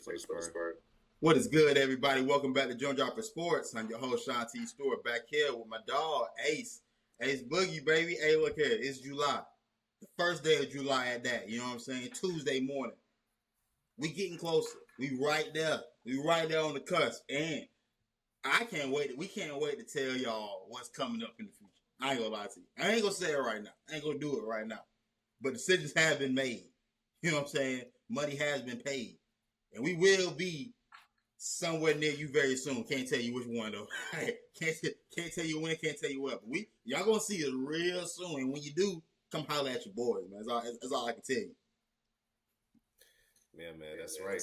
for the Spurs. What is good, everybody? Welcome back to Jump Dropper Sports. I'm your host, Sean T. Stewart, back here with my dog, Ace. Ace Boogie, baby. Hey, look here. It's July. The first day of July at that. You know what I'm saying? Tuesday morning. We getting closer. We right there. We right there on the cusp. And I can't wait. We can't wait to tell y'all what's coming up in the future. I ain't gonna lie to you. I ain't gonna say it right now. I ain't gonna do it right now. But decisions have been made. You know what I'm saying? Money has been paid. And we will be somewhere near you very soon. Can't tell you which one though. can't tell you when. Can't tell you what. But y'all gonna see it real soon. And when you do, come holler at your boys, man. That's all I can tell you. Man, that's right.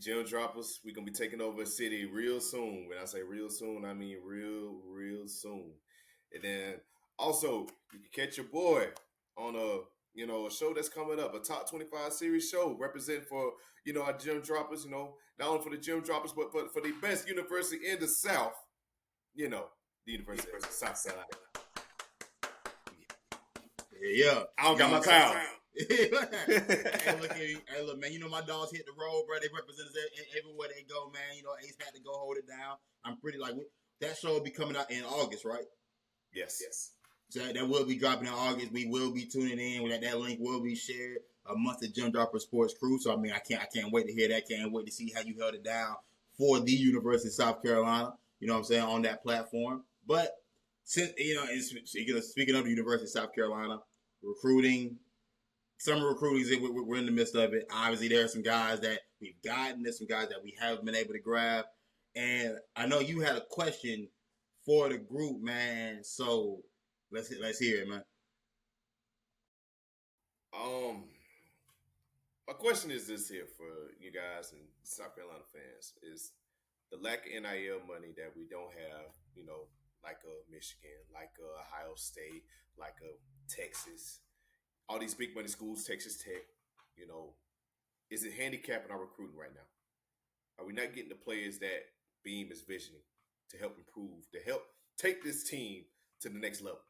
Gym droppers, we're gonna be taking over a city real soon. When I say real soon, I mean real soon. And then also you can catch your boy on a show that's coming up, a top 25 series show representing for, our gym droppers, not only for the gym droppers, but for the best university in the South, the University of South Carolina. Yeah. I don't got my power. Hey, look, man, my dogs hit the road, bro. They represent us everywhere they go, man. Ace had to go hold it down. I'm pretty that show will be coming out in August, right? Yes. So that will be dropping in August. We will be tuning in. That link will be shared amongst the Gym Dropper Sports crew. So I can't wait to hear that. Can't wait to see how you held it down for the University of South Carolina. You know what I'm saying, on that platform. But since speaking of the University of South Carolina, recruiting, summer recruiting, we're in the midst of it. Obviously, there are some guys that we've gotten. There's some guys that we haven't been able to grab. And I know you had a question for the group, man. So let's hear it, man. My question is this here for you guys and South Carolina fans is the lack of NIL money that we don't have, like a Michigan, like a Ohio State, like a Texas, all these big money schools, Texas Tech, is it handicapping our recruiting right now? Are we not getting the players that Beam is visioning to help improve, to help take this team to the next level?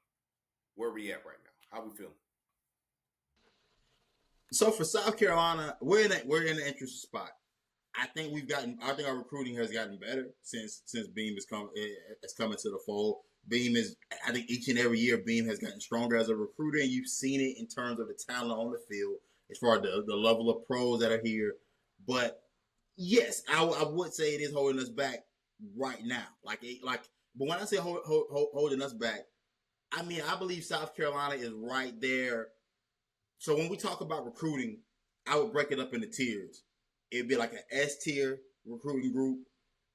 Where are we at right now? How we feeling? So for South Carolina, we're in an interesting spot. I think our recruiting has gotten better since Beam has come into the fold. Beam is, I think each and every year, Beam has gotten stronger as a recruiter, and you've seen it in terms of the talent on the field, as far as the level of pros that are here. But yes, I would say it is holding us back right now. But when I say holding us back, I mean I believe South Carolina is right there. So when we talk about recruiting, I would break it up into tiers. It'd be like an S tier recruiting group,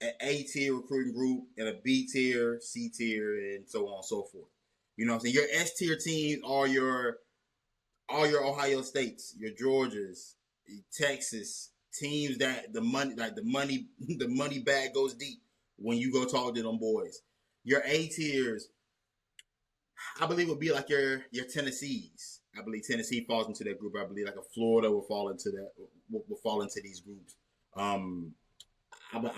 an A tier recruiting group, and a B tier, C tier, and so on and so forth. You know what I'm saying? Your S tier teams are your Ohio States, your Georgias, Texas teams that the money bag goes deep when you go talk to them boys. Your A tiers, I believe, would be like your Tennessees. I believe Tennessee falls into that group. I believe like a Florida will fall into these groups. I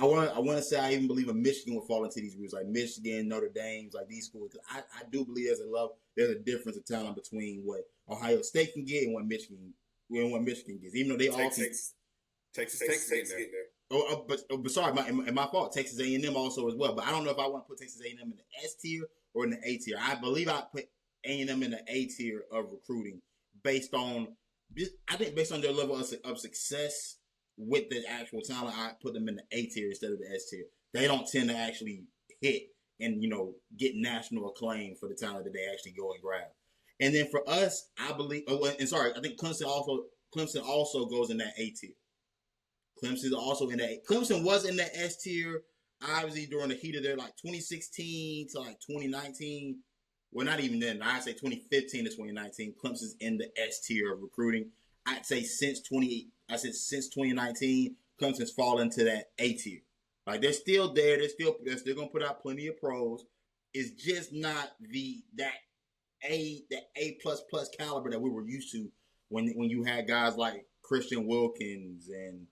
want to say I even believe a Michigan will fall into these groups, like Michigan, Notre Dame, like these schools. Because I do believe there's a difference of talent between what Ohio State can get and what Michigan gets. Even though they all can. Texas get there. But sorry, my fault. Texas A&M also as well. But I don't know if I want to put Texas A&M in the S tier or in the A tier. I believe I put A&M in the A tier of recruiting based on their level of success with the actual talent. I put them in the A tier instead of the S tier. They don't tend to actually hit and get national acclaim for the talent that they actually go and grab. And then for us, I believe. I think Clemson also goes in that A tier. Clemson was in that S tier, obviously during the heat of their 2016 to 2019. Well, not even then. I'd say 2015 to 2019. Clemson's in the S tier of recruiting. I'd say since 2019, Clemson's fallen to that A tier. They're still there. They're still gonna put out plenty of pros. It's just not the A plus caliber that we were used to when you had guys like Christian Wilkins and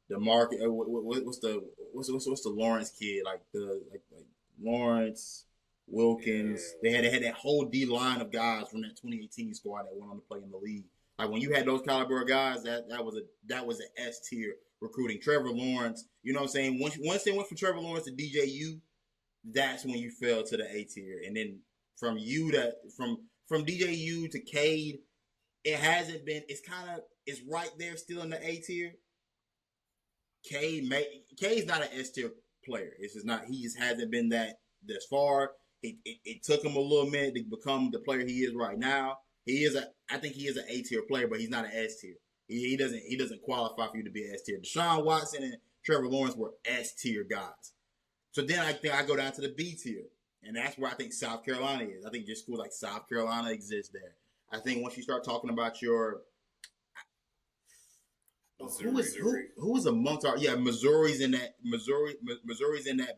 the market. What's the Lawrence kid like Lawrence Wilkins? Yeah. They had that whole D line of guys from that 2018 squad that went on to play in the league. Like when you had those caliber of guys, that was an S tier recruiting. Trevor Lawrence, you know what I'm saying? Once they went from Trevor Lawrence to DJU, that's when you fell to the A tier. And then from DJU to Cade, it hasn't been. It's right there still in the A tier. Cade's not an S tier player. It's just not. He just hasn't been this far. It took him a little minute to become the player he is right now. I think he is an A tier player, but he's not an S tier. He doesn't qualify for you to be an S tier. Deshaun Watson and Trevor Lawrence were S tier guys. So then I think I go down to the B tier, and that's where I think South Carolina is. I think just schools like South Carolina exist there. I think once you start talking about your who is amongst our Missouri's in that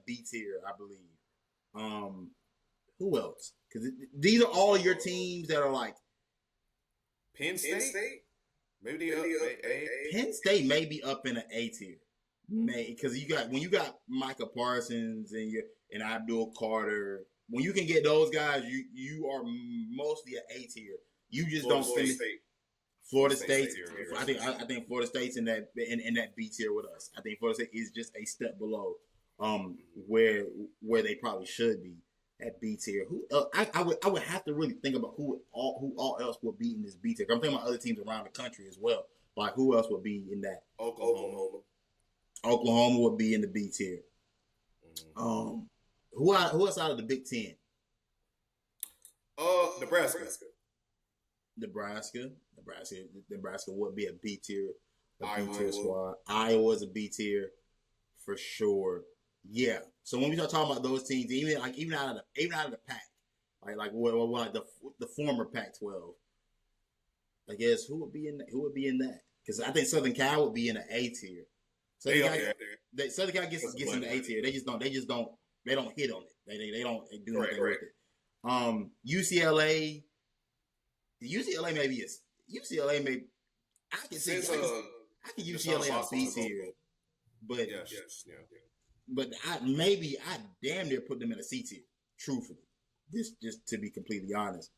B tier, I believe. Who else? Because these are all your teams that are like Penn State. Maybe Penn State may be up in an A tier. Because when you got Micah Parsons and Abdul Carter, when you can get those guys, you are mostly an A tier. You just don't finish. Florida State. I think Florida State's in that B tier with us. I think Florida State is just a step below where they probably should be at B tier. I would have to really think about who all else would be in this B tier. I'm thinking about other teams around the country as well. Like who else would be in that? Oklahoma would be in the B tier. Who else out of the Big Ten? Nebraska would be a B tier squad. Iowa's a B tier for sure. Yeah. So when we start talking about those teams, even out of the pack, like the former Pac-12, I guess who would be in that? Because I think Southern Cal would be in the A tier. Southern Cal gets in the A tier. They don't hit on it. They don't do anything with it. UCLA may I can UCLA on B tier, but I damn near put them in a C tier. Truthfully, just to be completely honest.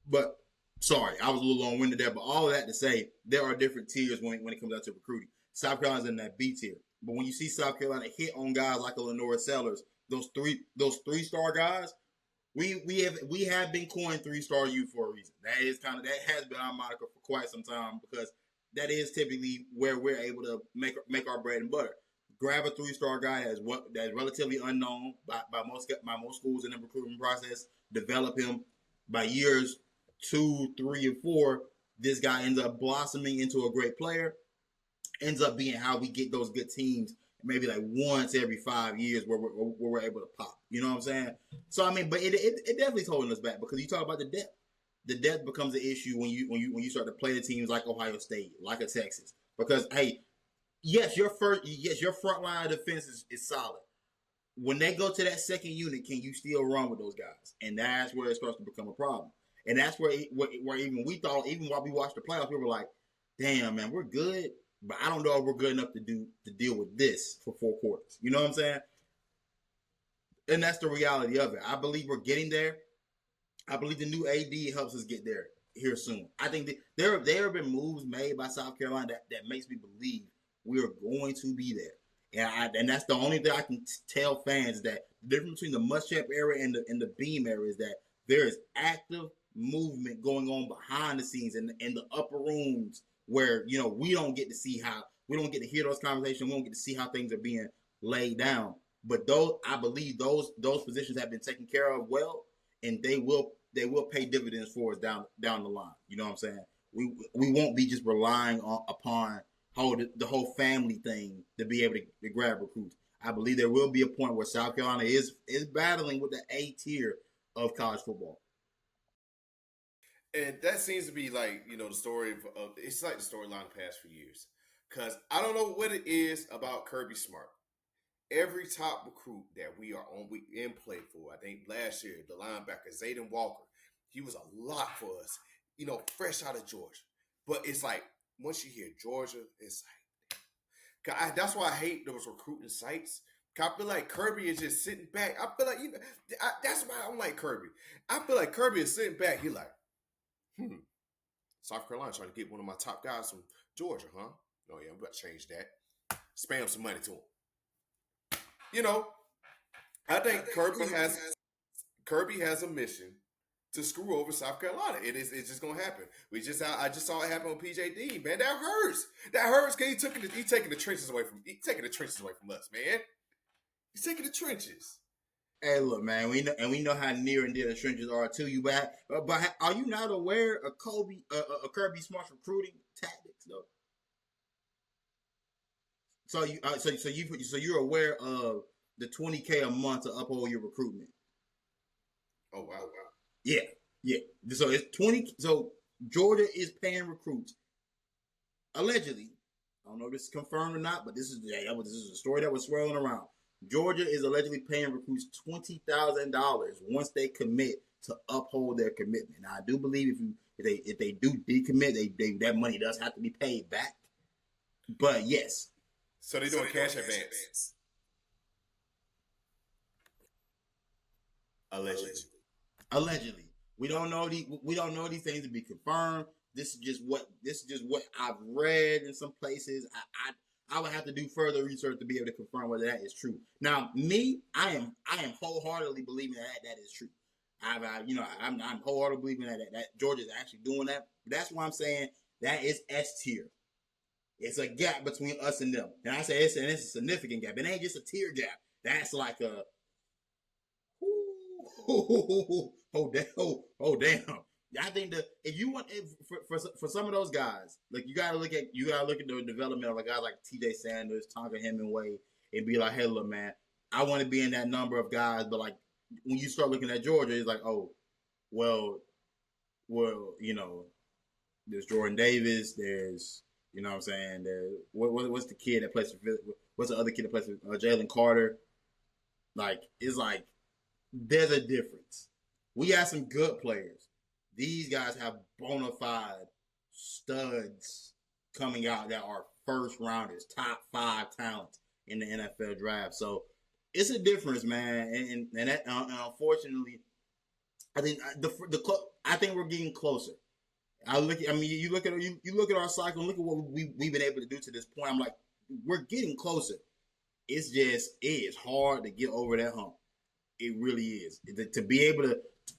But sorry, I was a little long-winded there. But all of that to say, there are different tiers when it comes down to recruiting. South Carolina's in that B tier, but when you see South Carolina hit on guys like a Lenora Sellers, those 3-star guys. We have been coined 3-star U for a reason. That has been our moniker for quite some time because that is typically where we're able to make our bread and butter. Grab a 3-star guy that's relatively unknown by most schools in the recruitment process. Develop him by years 2, 3, and 4. This guy ends up blossoming into a great player. Ends up being how we get those good teams. Maybe like once every 5 years where we're able to pop. You know what I'm saying? So I mean, but it definitely holding us back because you talk about the depth. The depth becomes an issue when you start to play the teams like Ohio State, like a Texas. Because hey, yes, your front line of defense is solid. When they go to that second unit, can you still run with those guys? And that's where it starts to become a problem. And that's where even we thought, even while we watched the playoffs, we were like, damn man, we're good. But I don't know if we're good enough to deal with this for 4 quarters. You know what I'm saying? And that's the reality of it. I believe we're getting there. I believe the new AD helps us get there here soon. I think there have been moves made by South Carolina that makes me believe we're going to be there. And that's the only thing I can tell fans, that the difference between the Muschamp era and the Beam era is that there is active movement going on behind the scenes in the upper rooms, where we don't get to hear those conversations. We don't get to see how things are being laid down. But I believe those positions have been taken care of well, and they will pay dividends for us down the line. You know what I'm saying? We won't be just relying upon the whole family thing to be able to grab recruits. I believe there will be a point where South Carolina is battling with the A tier of college football. And that seems to be like, the story of it's like the storyline the past few years. Because I don't know what it is about Kirby Smart. Every top recruit that we in play for, I think last year, the linebacker, Zayden Walker, he was a lot for us, fresh out of Georgia. But it's like, once you hear Georgia, it's like, that's why I hate those recruiting sites. I feel like Kirby is just sitting back. I feel like, that's why I don't like Kirby. I feel like Kirby is sitting back. He like, South Carolina trying to get one of my top guys Georgia, huh? Oh yeah, I'm about to change that. Spam some money to him. You know, I think Kirby has a mission to screw over South Carolina. It's just gonna happen. I just saw it happen with PJ Dean, man. That hurts. That hurts because he taking the trenches away from us, man. He's taking the trenches. Hey, look, man. We know how near and dear the trenches are to you. But are you not aware of Kirby Smart's recruiting tactics, though? So you're aware of the $20K a month to uphold your recruitment. Oh wow. Yeah, yeah. So it's 20. So Georgia is paying recruits allegedly. I don't know if this is confirmed or not, but this is a story that was swirling around. Georgia is allegedly paying recruits $20,000 once they commit to uphold their commitment. Now, I do believe if they do decommit, that money does have to be paid back. But yes. So they're doing cash advance. Allegedly. We don't know these things to be confirmed. This is just what I've read in some places. I would have to do further research to be able to confirm whether that is true. Now, I am wholeheartedly believing that is true. I'm wholeheartedly believing that Georgia is actually doing that. But that's why I'm saying that is S tier. It's a gap between us and them, and I say it's a significant gap. It ain't just a tier gap. That's like a damn. I think that if you want for some of those guys, like you gotta look at the development of a guy like T.J. Sanders, Tonka Hemingway, and be like, hey, look, man, I want to be in that number of guys. But like when you start looking at Georgia, it's like, oh, well, there's Jordan Davis, there's what I'm saying, there's what's the kid that plays for what's the other kid that plays for Jalen Carter? Like it's like there's a difference. We have some good players. These guys have bona fide studs coming out that are first rounders, top 5 talents in the NFL draft. So it's a difference, man. And unfortunately, I think I think we're getting closer. You look at our cycle and look at what we've been able to do to this point. I'm like, we're getting closer. It is hard to get over that hump. It really is. To be able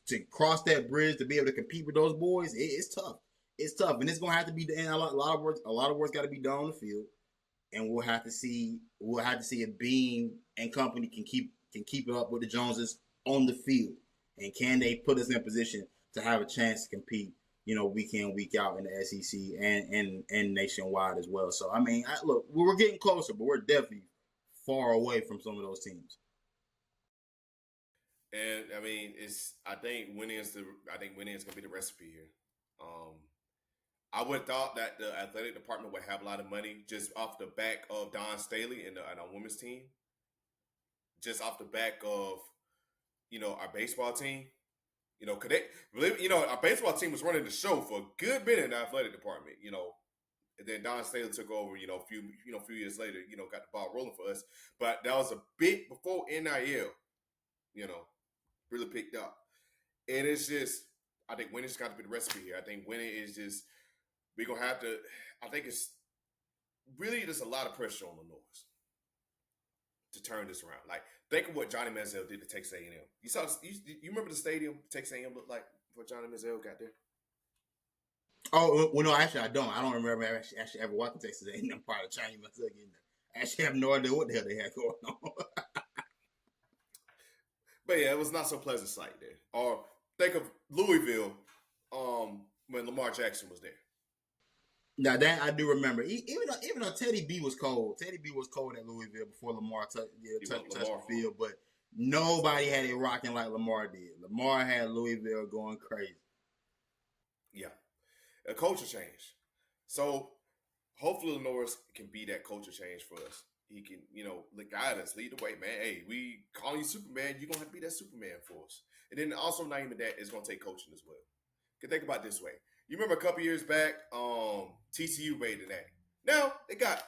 to cross that bridge, to be able to compete with those boys, it's tough. It's tough, and it's gonna have to be. And a lot of work's got to be done on the field, and we'll have to see if Beam and company can keep it up with the Joneses on the field, and can they put us in a position to have a chance to compete, week in, week out in the SEC and nationwide as well. So look, we're getting closer, but we're definitely far away from some of those teams. And I think winning's gonna be the recipe here. I would have thought that the athletic department would have a lot of money just off the back of Don Staley and our women's team, just off the back of our baseball team. Cause our baseball team was running the show for a good bit in the athletic department. And then Don Staley took over. A few years later, got the ball rolling for us. But that was a bit before NIL. Really picked up. And it's just, I think winning's got to be the recipe here. I think winning is just, we're going to have to, I think it's really just a lot of pressure on the North to turn this around. Like, think of what Johnny Manziel did to Texas A&M. You remember the stadium Texas A&M looked like before Johnny Manziel got there? Oh, well, no, actually, I don't. I don't remember actually ever watching Texas A&M prior to Johnny Manziel getting there. I actually have no idea what the hell they had going on. But yeah, it was not so pleasant sight there. Or think of Louisville when Lamar Jackson was there. Now that I do remember. Even though Teddy B was cold. Teddy B was cold at Louisville before Lamar touched the field. But nobody had it rocking like Lamar did. Lamar had Louisville going crazy. Yeah. A culture change. So hopefully Norris can be that culture change for us. He can, guide us, lead the way, man. Hey, we call you Superman. You're going to have to be that Superman for us. And then also, not even that, it's going to take coaching as well. Because think about it this way. You remember a couple years back, TCU made an act. Now, they got,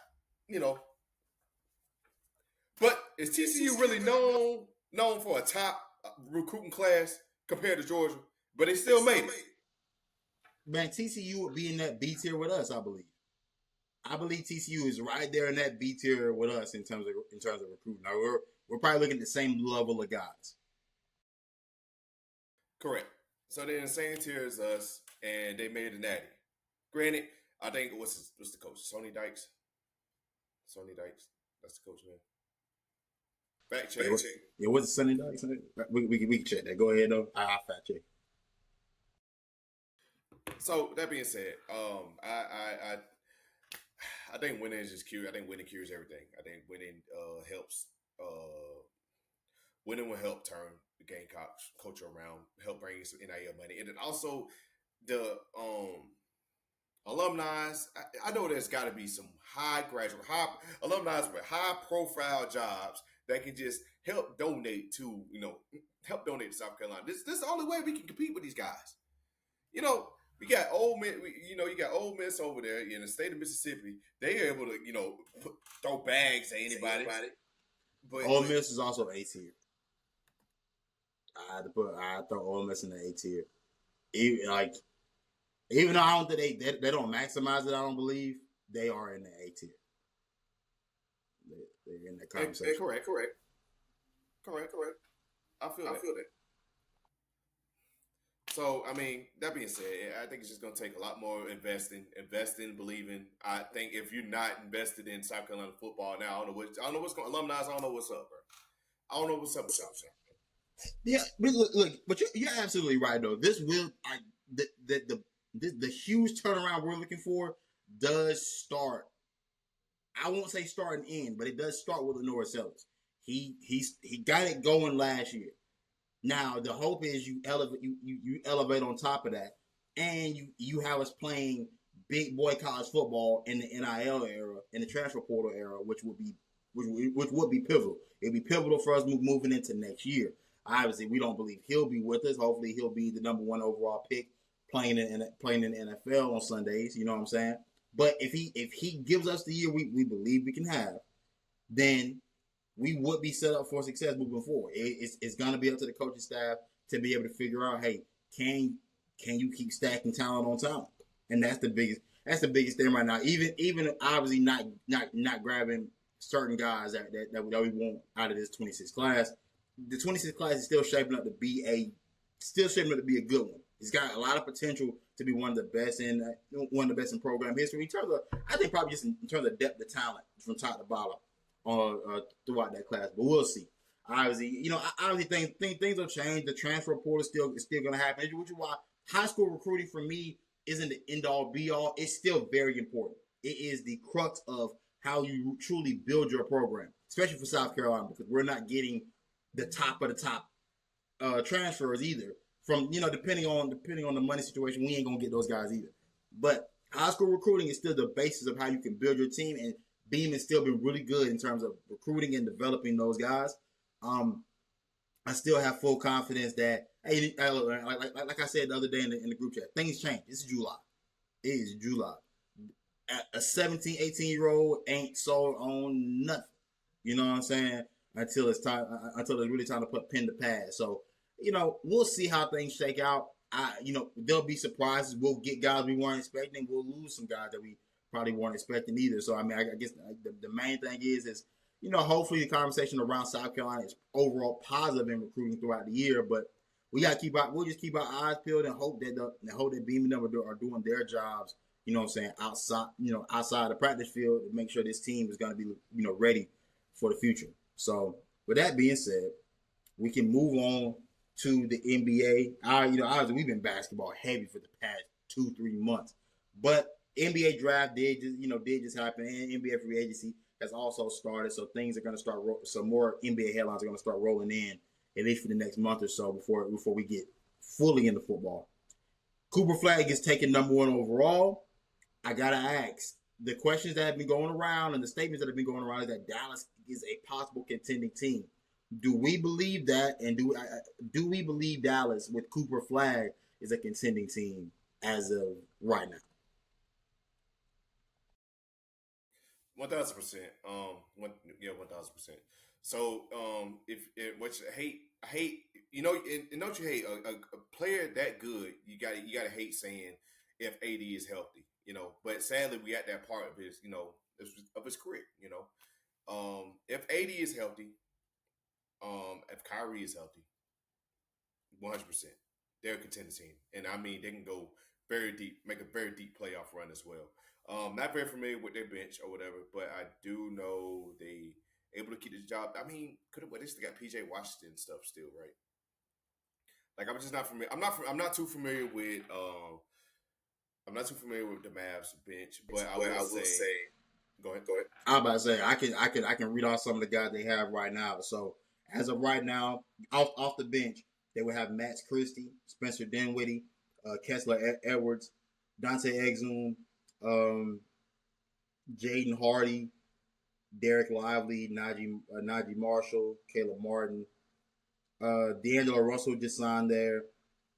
But is TCU really known for a top recruiting class compared to Georgia? But they still made it. Man, TCU would be in that B tier with us, I believe. I believe TCU is right there in that B tier with us in terms of recruiting. Now we're probably looking at the same level of guys. Correct. So they're in the same tier as us, and they made a natty. Granted, I think what's the coach? Sony Dykes. Sony Dykes. That's the coach, man. Fact check. It was Sunday night. We can check that. Go ahead though. I fact check. So that being said, I think winning is just cute. I think winning cures everything. I think winning helps. Winning will help turn the Gamecock culture around, help bring some NIL money, and then also the alumni. I know there's got to be some high alumni with high profile jobs that can just help donate to South Carolina. This is the only way we can compete with these guys. You know, we got Ole Miss. You got Ole Miss over there in the state of Mississippi. They are able to throw bags at anybody. But Ole Miss is also A tier. I throw Ole Miss in the A tier. Even though I don't think they don't maximize it, I don't believe they are in the A tier. They're in that conversation. Correct. I feel that. So, I mean, that being said, I think it's just going to take a lot more investing, believing. I think if you're not invested in South Carolina football now, I don't know what's going. Alumni, I don't know what's up, bro. I don't know what's up with South Carolina. Yeah, but look, but you're absolutely right though. This will the huge turnaround we're looking for does start. I won't say start and end, but it does start with Lenore Sellers. He got it going last year. Now the hope is you elevate on top of that, and you have us playing big boy college football in the NIL era, in the transfer portal era, which would be pivotal. It'd be pivotal for us moving into next year. Obviously, we don't believe he'll be with us. Hopefully, he'll be the number 1 overall pick playing in the NFL on Sundays. You know what I'm saying? But if he gives us the year we believe we can have, then we would be set up for success moving forward. It's going to be up to the coaching staff to be able to figure out, hey, can you keep stacking talent on talent? And that's the biggest thing right now. Even obviously not grabbing certain guys that we want out of this 26 class. The 26 class is still shaping up to be a good one. It's got a lot of potential to be one of the best in program history. In terms of, I think probably just in terms of depth of talent from top to bottom throughout that class. But we'll see. Obviously, things will change. The transfer portal is still going to happen, which is why high school recruiting for me isn't the end all be all. It's still very important. It is the crux of how you truly build your program, especially for South Carolina, because we're not getting the top of the top transfers either. From depending on the money situation, we ain't gonna get those guys either. But high school recruiting is still the basis of how you can build your team, and Beam has still been really good in terms of recruiting and developing those guys. I still have full confidence that like I said the other day in the group chat, things change. This is July. It is July. A 17, 18-year-old ain't sold on nothing. You know what I'm saying? Until it's really time to put pen to pad. So, we'll see how things shake out. There'll be surprises. We'll get guys we weren't expecting. We'll lose some guys that we probably weren't expecting either. So, I mean, I guess the main thing is hopefully the conversation around South Carolina is overall positive in recruiting throughout the year. But we'll just keep our eyes peeled and hope that Beam and them are doing their jobs. You know what I'm saying? Outside the practice field to make sure this team is going to be ready for the future. So, with that being said, we can move on to the NBA. Obviously we've been basketball heavy for the past 2-3 months, but NBA draft did just happen, and NBA free agency has also started. So things are going to start. Some more NBA headlines are going to start rolling in, at least for the next month or so before we get fully into football. Cooper Flagg is taken number 1 overall. I gotta ask, the questions that have been going around and the statements that have been going around is that Dallas is a possible contending team. Do we believe that? And do we believe Dallas with Cooper Flagg is a contending team as of right now? 1,000%. 1,000%. So, which I hate, and don't you hate a player that good? You got to hate saying if AD is healthy. But sadly, we at that part of his, of his career. If AD is healthy, if Kyrie is healthy, 100%, they're a contender team, and I mean they can go very deep, make a very deep playoff run as well. Not very familiar with their bench or whatever, but I do know they able to keep the job. I mean, could have, they still got PJ Washington stuff still, right? Like I'm just not familiar. I'm not too familiar with. I'm not too familiar with the Mavs bench, but I But will I will say, say, go ahead. go ahead. I'm about to say I can read off some of the guys they have right now. So as of right now, off the bench, they would have Max Christie, Spencer Dinwiddie, Kessler Edwards, Dante Exum, um, Jaden Hardy, Derek Lively, Najee Marshall, Caleb Martin, D'Angelo Russell just signed there,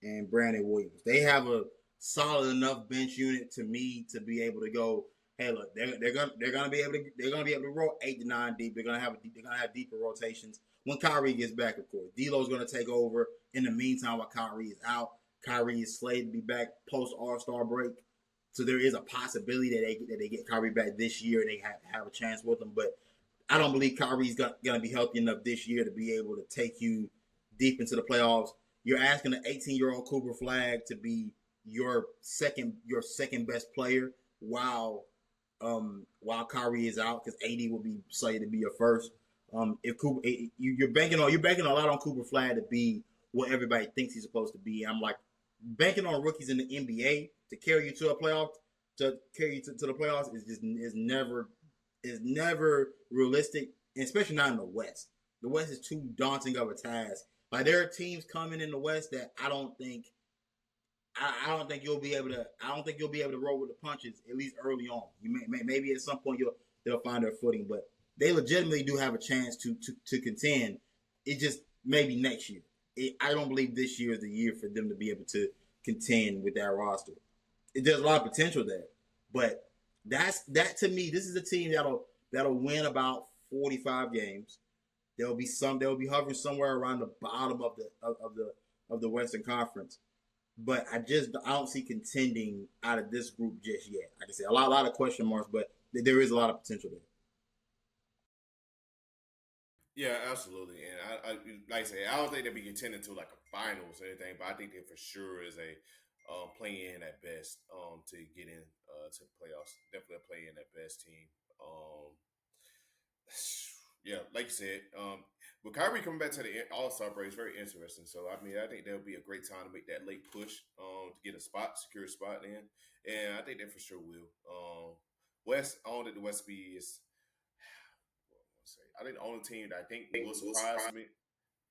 and Brandon Williams. They have a solid enough bench unit to me to be able to go. Hey, look, they're gonna be able to roll 8 to 9 deep. They're gonna have deeper rotations when Kyrie gets back. Of course, D'Lo's gonna take over. In the meantime, while Kyrie is out, Kyrie is slated to be back post All-Star break. So there is a possibility that they get Kyrie back this year and they have a chance with him. But I don't believe Kyrie's gonna be healthy enough this year to be able to take you deep into the playoffs. You're asking an 18-year-old Cooper Flagg to be your second best player while Kyrie is out because AD will be slated to be your first. If Cooper, you're banking a lot on Cooper Flagg to be what everybody thinks he's supposed to be. I'm like banking on rookies in the NBA to carry you to a playoff to carry you to the playoffs is never realistic, especially not in the West. The West is too daunting of a task. Like there are teams coming in the West that I don't think you'll be able to. I don't think you'll be able to roll with the punches at least early on. Maybe at some point they'll find their footing, but they legitimately do have a chance to contend. It just maybe next year. I don't believe this year is the year for them to be able to contend with that roster. There's a lot of potential there, but that to me. This is a team that'll win about 45 games. They'll be hovering somewhere around the bottom of the Western Conference, but I don't see contending out of this group just yet. Like I said, a lot of question marks, but there is a lot of potential there. Yeah, absolutely. And like I say, I don't think they'll be contending to like a finals or anything, but I think they for sure is a play in at best to get in to the playoffs. Definitely a play in at best team. Um, yeah, like you said, with Kyrie coming back to the All Star break is very interesting. So I mean, I think there'll be a great time to make that late push to get a spot, secure a spot in, and I think they for sure will. West, I don't think the West be is. I think the only team that I think will surprise me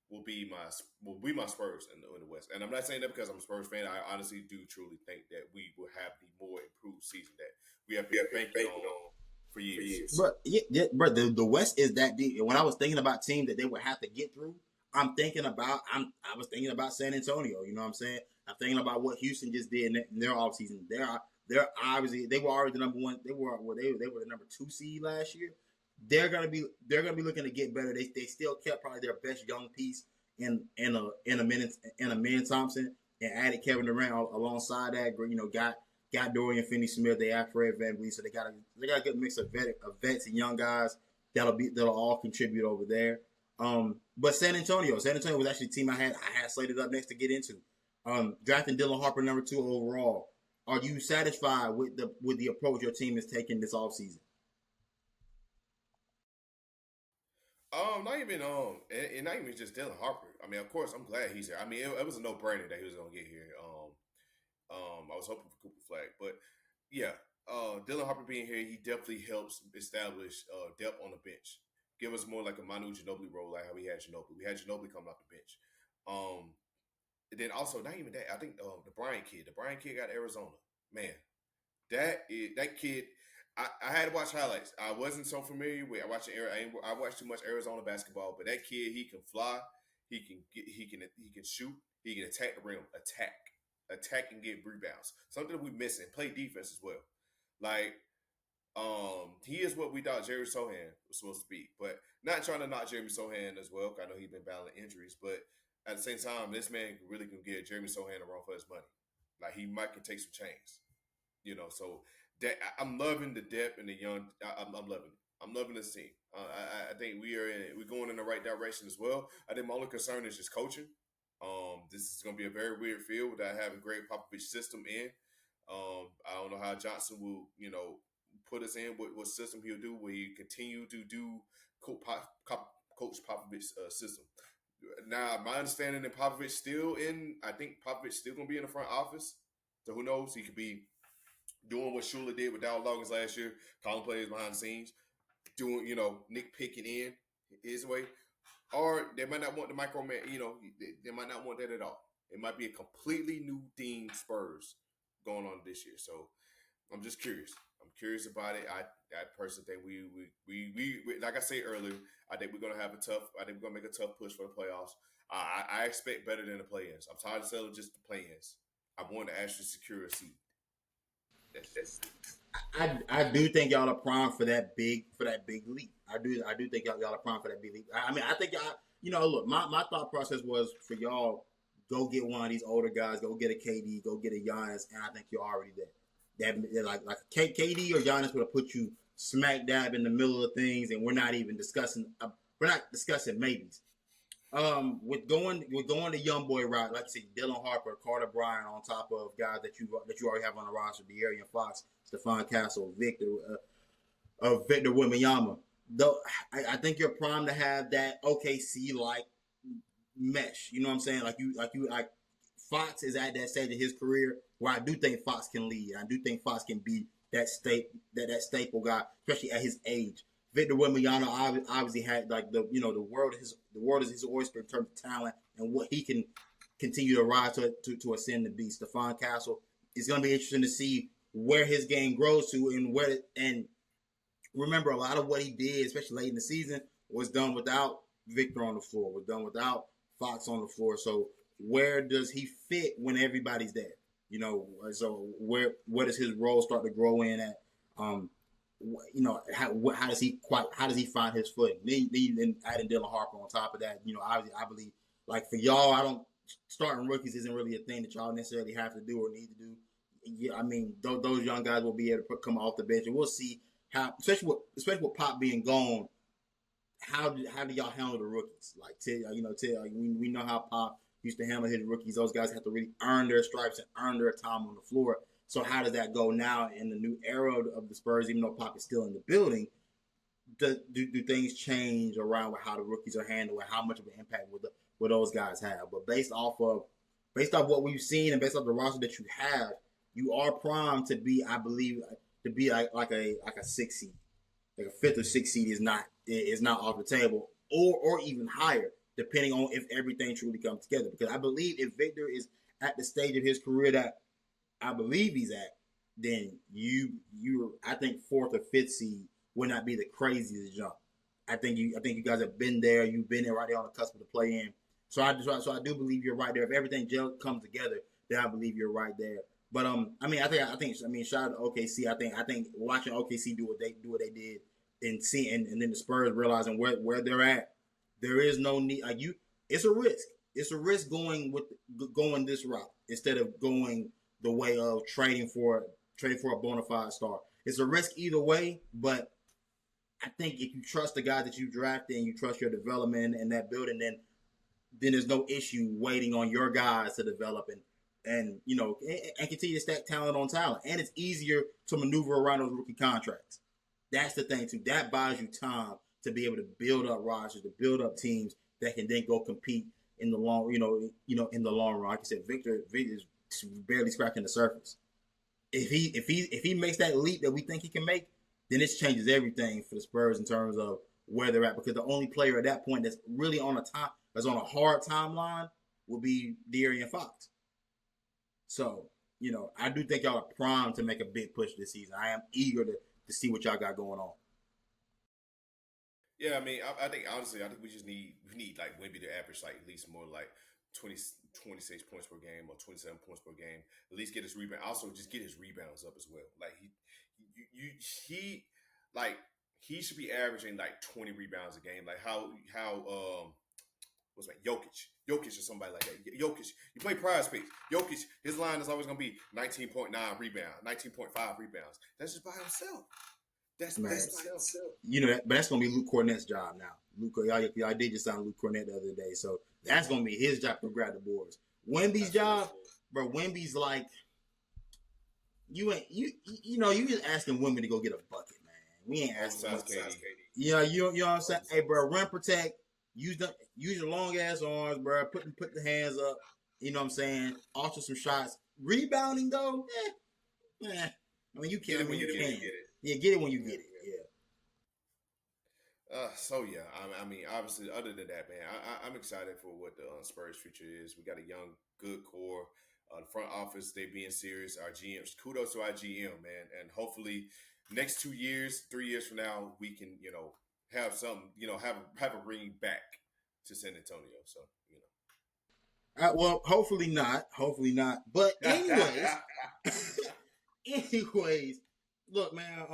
will be my Spurs in the West. And I'm not saying that because I'm a Spurs fan. I honestly do truly think that we will have the more improved season that we have been banking on for years. But yeah, bro, the West is that deep. And when I was thinking about teams that they would have to get through, I was thinking about San Antonio. You know what I'm saying? I'm thinking about what Houston just did in their offseason. They're obviously they were already the number one. They were the number 2 seed last year. They're gonna be looking to get better. They still kept probably their best young piece in a minute Thompson and added Kevin Durant alongside that. Got Dorian Finney-Smith. They have Fred VanVleet, so they got a good mix of vets and young guys that'll all contribute over there. But San Antonio was actually a team I had slated up next to get into. Drafting Dylan Harper number 2 overall. Are you satisfied with the approach your team is taking this offseason? Not even and not even just Dylan Harper. I mean, of course, I'm glad he's here. I mean, it was a no brainer that he was gonna get here. I was hoping for Cooper Flag, but yeah, Dylan Harper being here, he definitely helps establish depth on the bench. Give us more like a Manu Ginobili role, like how we had Ginobili. We had Ginobili coming off the bench. Um, and then also not even that. I think the Bryant kid got Arizona. Man, that kid. I had to watch highlights. I wasn't so familiar with. I watched too much Arizona basketball, but that kid, he can fly. He can shoot. He can attack the rim. Attack and get rebounds. Something that we missing. Play defense as well. Like he is what we thought Jerry Sohan was supposed to be. But not trying to knock Jeremy Sohan as well. 'Cause I know he's been battling injuries, but at the same time, this man really can get Jeremy Sohan a run for his money. Like he might can take some chains. So I'm loving the depth and the young. I'm loving it. I'm loving this team. I think we're going in the right direction as well. I think my only concern is just coaching. This is going to be a very weird field without having Greg Popovich system in. I don't know how Johnson will, put us in what system he'll do. Will he continue to do Coach Popovich's system? Now, my understanding that Popovich still in. I think Popovich still going to be in the front office. So who knows? He could be doing what Shula did with Dow Loggins last year, calling plays behind the scenes, doing, Nick picking in his way. Or they might not want the microman, they might not want that at all. It might be a completely new theme Spurs going on this year. So I'm just curious. I'm curious about it. I personally think we like I said earlier, I think we're gonna have a tough. I think we're gonna make a tough push for the playoffs. I expect better than the play-ins. I'm tired of selling just the play-ins. I want to actually secure a seat. That's I do think y'all are prime for that big leap. I do think y'all are prime for that big leap. I mean, I think y'all, look, my thought process was for y'all go get one of these older guys, go get a KD, go get a Giannis, and I think you're already there. That like KD or Giannis would have put you smack dab in the middle of things, and we're not even discussing. We're not discussing maybes. With going the young boy route, like I said, Dylan Harper, Carter Bryant, on top of guys that you already have on the roster, De'Aaron Fox, Stephon Castle, Victor Wembanyama. Though I think you're primed to have that OKC like mesh. You know what I'm saying? Like Fox is at that stage of his career where I do think Fox can lead. I do think Fox can be that staple guy, especially at his age. Victor Wembanyama obviously had like the world is his oyster in terms of talent and what he can continue to rise to ascend to be. Stephon Castle, it's going to be interesting to see where his game grows to and remember a lot of what he did, especially late in the season, was done without Victor on the floor, was done without Fox on the floor. So where does he fit when everybody's there? So where does his role start to grow in at? How does he find his footing? Then adding Dylan Harper on top of that, obviously I believe like for y'all, I don't starting rookies isn't really a thing that y'all necessarily have to do or need to do. Yeah, I mean those young guys will be able to come off the bench, and we'll see how, especially with Pop being gone, how do y'all handle the rookies? Like we know how Pop used to handle his rookies. Those guys have to really earn their stripes and earn their time on the floor. So how does that go now in the new era of the Spurs? Even though Pop is still in the building, do things change around how the rookies are handled and how much of an impact will those guys have? But based off what we've seen and based off the roster that you have, you are primed to be, I believe, to be like a 6 seed, like a 5th or 6th seed is not off the table, or even higher, depending on if everything truly comes together. Because I believe if Victor is at the stage of his career that I believe he's at, then I think 4th or 5th seed would not be the craziest jump. I think you guys have been there. You've been there right there on the cusp of the play in. So I do believe you're right there. If everything comes together, then I believe you're right there. But I mean, shout out to OKC. I think watching OKC do what they did and then the Spurs realizing where they're at, there is no need. It's a risk. It's a risk going this route instead of going the way of trading for a bona fide star. It's a risk either way, but I think if you trust the guy that you drafted and you trust your development and that building, then there's no issue waiting on your guys to develop and continue to stack talent on talent. And it's easier to maneuver around those rookie contracts. That's the thing too. That buys you time to be able to build up rosters, to build up teams that can then go compete in the long, in the long run. Like I said, Victor is barely scratching the surface. If he makes that leap that we think he can make, then this changes everything for the Spurs in terms of where they're at. Because the only player at that point that's really on a hard timeline will be De'Aaron Fox. So, I do think y'all are primed to make a big push this season. I am eager to see what y'all got going on. Yeah, I mean, I think honestly, I think we need like maybe to average like at least more like 20 26 points per game or 27 points per game. At least get his rebound. Also, just get his rebounds up as well. Like he like he should be averaging like 20 rebounds a game. Like how what's that? Jokic or somebody like that. Jokic, you play prize space. Jokic, his line is always gonna be 19.9 rebound, 19.5 rebounds. That's just by himself. That's by himself. You know, but that's gonna be Luke Cornett's job now. Y'all did just sign Luke Cornett the other day, so that's gonna be his job to grab the boards. Wemby's job, bro. Wemby's like, you just asking Wemby to go get a bucket, man. We ain't asking. Yeah, you know what I'm saying. Hey, bro, rim protect. Use your long ass arms, bro. Put the hands up. You know what I'm saying. Alter some shots. Rebounding though, I mean, you get it when you can. Yeah, get it when you get it. Yeah. I mean, obviously, other than that, man, I'm excited for what the Spurs' future is. We got a young, good core. The front office, they being serious. Our GMs, kudos to our GM, man, and hopefully, next 2 years, 3 years from now, we can, have some, have a ring back to San Antonio. So, Well, hopefully not. Hopefully not. But anyways, look, man.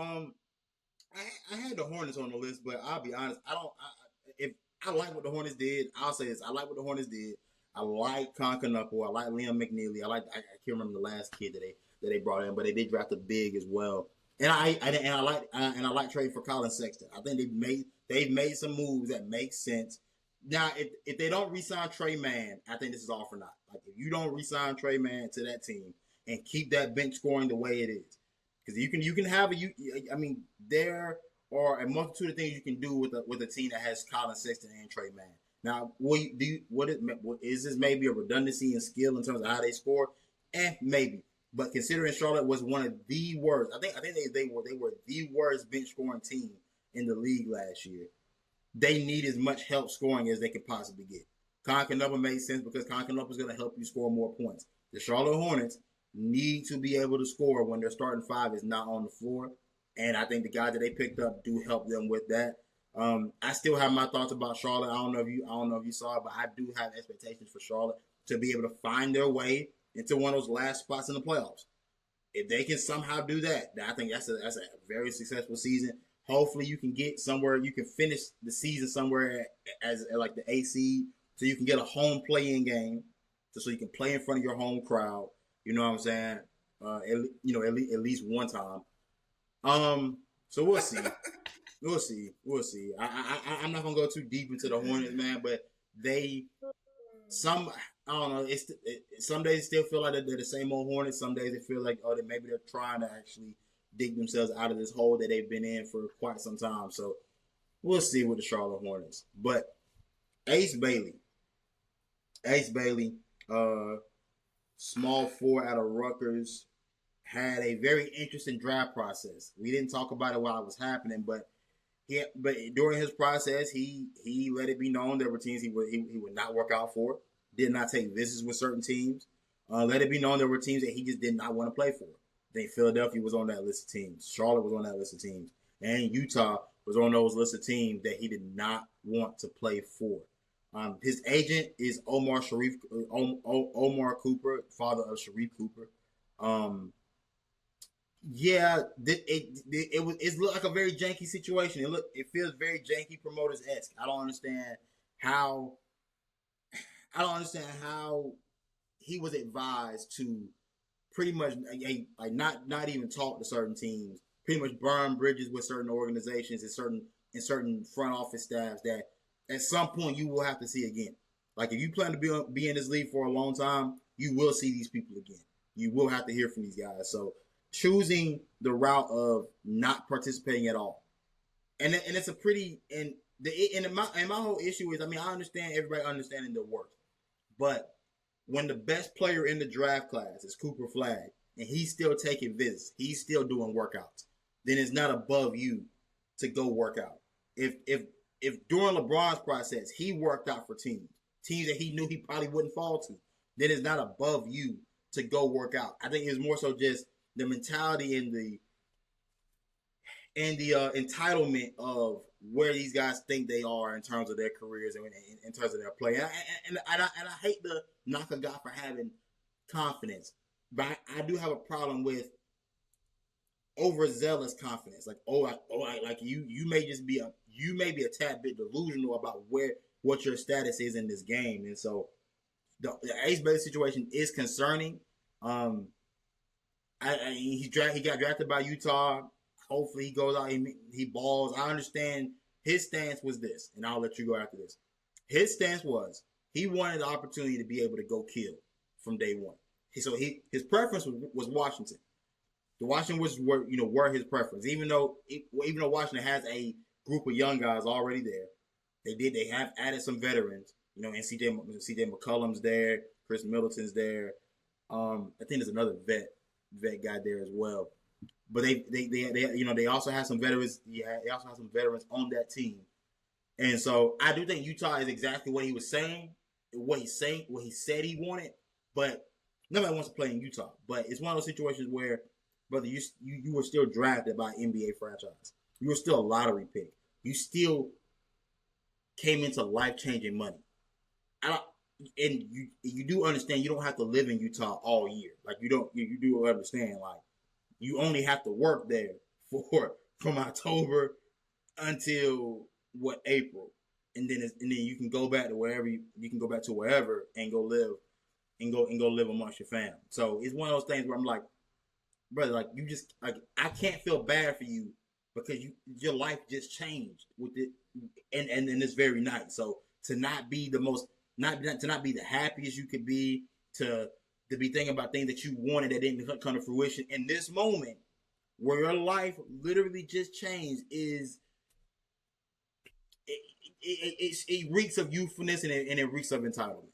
I had the Hornets on the list, but I'll be honest. If I like what the Hornets did, I'll say this. I like what the Hornets did. I like Concanupple. I like Liam McNeely. I can't remember the last kid that they brought in, but they did draft a big as well. And I like trading for Colin Sexton. I think they've made some moves that make sense. Now, if they don't re-sign Trey Mann, I think this is all for naught. Like, if you don't re-sign Trey Mann to that team and keep that bench scoring the way it is, because you can have there are a multitude of things you can do with a team that has Colin Sexton and Trey Mann. Now, is this maybe a redundancy in skill in terms of how they score? Maybe. But considering Charlotte was one of the worst, I think they were the worst bench scoring team in the league last year. They need as much help scoring as they could possibly get. Concanupple made sense because Concanupple is going to help you score more points. The Charlotte Hornets need to be able to score when their starting five is not on the floor, and I think the guys that they picked up do help them with that. I still have my thoughts about Charlotte. I don't know if you saw it, but I do have expectations for Charlotte to be able to find their way into one of those last spots in the playoffs. If they can somehow do that, I think that's a very successful season. Hopefully, you can get somewhere. You can finish the season somewhere as like the AC, so you can get a home playing game, so you can play in front of your home crowd. You know what I'm saying? At least one time. So we'll see. We'll see. I'm not gonna go too deep into the Hornets, man, but I don't know. Some days it still feel like they're the same old Hornets. Some days they feel like maybe they're trying to actually dig themselves out of this hole that they've been in for quite some time. So we'll see with the Charlotte Hornets. But Ace Bailey, small forward out of Rutgers, had a very interesting draft process. We didn't talk about it while it was happening, but during his process, he let it be known there were teams he would not work out for. Did not take visits with certain teams. Let it be known there were teams that he just did not want to play for. I think Philadelphia was on that list of teams. Charlotte was on that list of teams. And Utah was on those lists of teams that he did not want to play for. His agent is Omar Cooper, father of Sharif Cooper. It looked like a very janky situation. It feels very janky promoters-esque. I don't understand how he was advised to pretty much like not even talk to certain teams, pretty much burn bridges with certain organizations and certain front office staffs that at some point you will have to see again. Like, if you plan to be in this league for a long time, you will see these people again. You will have to hear from these guys. So choosing the route of not participating at all, and it's a pretty and my whole issue is, I understand everybody understanding their worth, but when the best player in the draft class is Cooper Flagg and he's still taking visits, he's still doing workouts, then it's not above you to go work out. If during LeBron's process he worked out for teams that he knew he probably wouldn't fall to, then it's not above you to go work out. I think it's more so just the mentality and the entitlement of where these guys think they are in terms of their careers and in terms of their play. And I hate to knock a guy for having confidence, but I do have a problem with overzealous confidence. Like, you may be a tad bit delusional about what your status is in this game. And so the Ace Bailey situation is concerning. He got drafted by Utah. Hopefully he goes out, he balls. I understand his stance was this, and I'll let you go after this. His stance was he wanted the opportunity to be able to go kill from day one. So his preference was Washington. The Washington was were his preference. Even though Washington has a group of young guys already there, they have added some veterans. And CJ McCollum's there, Chris Middleton's there. I think there's another vet guy there as well. But they also have some veterans. Yeah, they also have some veterans on that team. And so I do think Utah is exactly what he was saying, what he said he wanted. But nobody wants to play in Utah. But it's one of those situations where, brother, you were still drafted by an NBA franchise. You were still a lottery pick. You still came into life-changing money. And you do understand you don't have to live in Utah all year. Like you do understand, like, you only have to work there from October until April, and then you can go back to wherever and go live amongst your fam. So it's one of those things where I'm like, brother, like you just like I can't feel bad for you because your life just changed with it, and this very night. So to not be the most to not be the happiest you could be, to be thinking about things that you wanted that didn't come to fruition in this moment where your life literally just changed it reeks of youthfulness and it reeks of entitlement.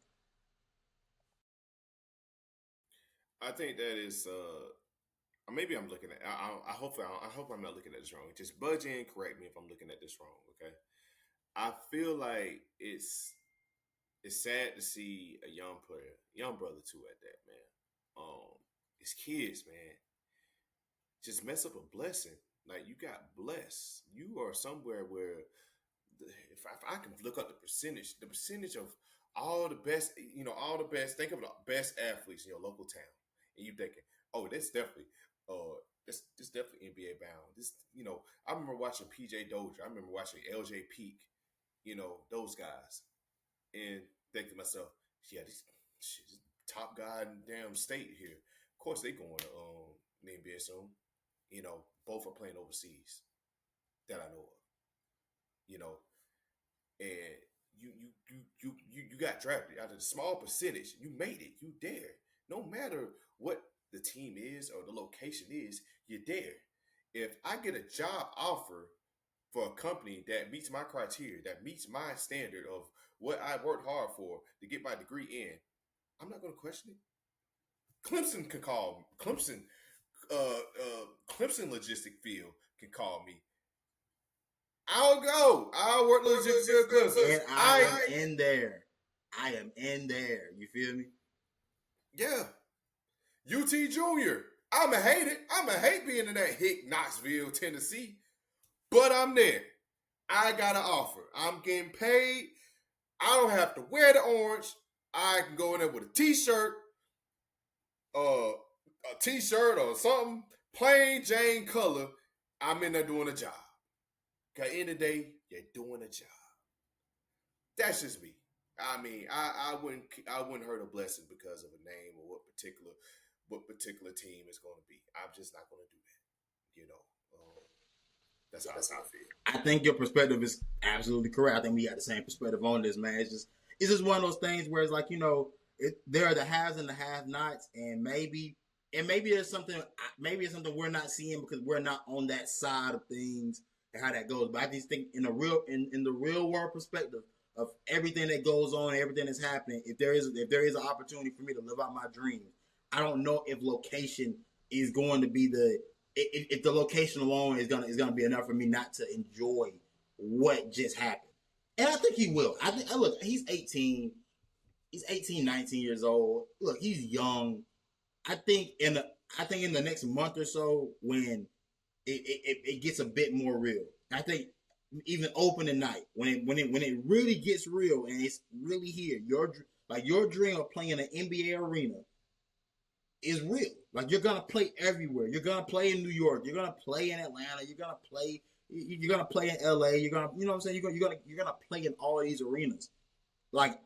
I think that is maybe I'm looking at. I hope I'm not looking at this wrong. Just budge in, correct me if I'm looking at this wrong. Okay, I feel like it's sad to see a young brother too at that, man. His kids, man, just mess up a blessing. Like you got blessed. You are somewhere where if I can look up the percentage of all the best, think of the best athletes in your local town, and you thinking, oh, that's definitely, this definitely NBA bound. This, I remember watching PJ Dozier. I remember watching LJ Peak, those guys, and think to myself, yeah, this top guy in the damn state here. Of course, they going to the NBA soon. Both are playing overseas that I know of. And you got drafted out of a small percentage. You made it. You there. No matter what the team is or the location is, you're there. If I get a job offer for a company that meets my criteria, that meets my standard of what I worked hard for to get my degree in, I'm not going to question it. Clemson can call me. Clemson logistic field can call me. I'll go. I'll work logistics field Clemson. And I am in there. You feel me? Yeah. UT Junior. I'ma hate it. I'ma hate being in that hick Knoxville, Tennessee. But I'm there. I got an offer. I'm getting paid. I don't have to wear the orange. I can go in there with a t-shirt, or something, plain Jane color. I'm in there doing a job. Cause at the end of the day, you're doing a job. That's just me. I mean, I wouldn't hurt a blessing because of a name or what particular team is going to be. I'm just not going to do that. That's how I feel. I think your perspective is absolutely correct. I think we got the same perspective on this, man. It's just one of those things where it's like, there are the haves and the have-nots, and maybe it's something we're not seeing because we're not on that side of things and how that goes. But I just think in the real world perspective of everything that goes on, everything that's happening, if there is an opportunity for me to live out my dreams, I don't know if location is going to be if the location alone is gonna be enough for me not to enjoy what just happened. And I think he will. Look, he's 18. He's 18, 19 years old. Look, he's young. I think in the next month or so, when it gets a bit more real, I think even opening night, when it really gets real and it's really here, your dream of playing an NBA arena is real. Like, you're gonna play everywhere. You're gonna play in New York. You're gonna play in Atlanta. You're gonna play in LA. You're gonna, you know what I'm saying? You're gonna play in all these arenas. Like,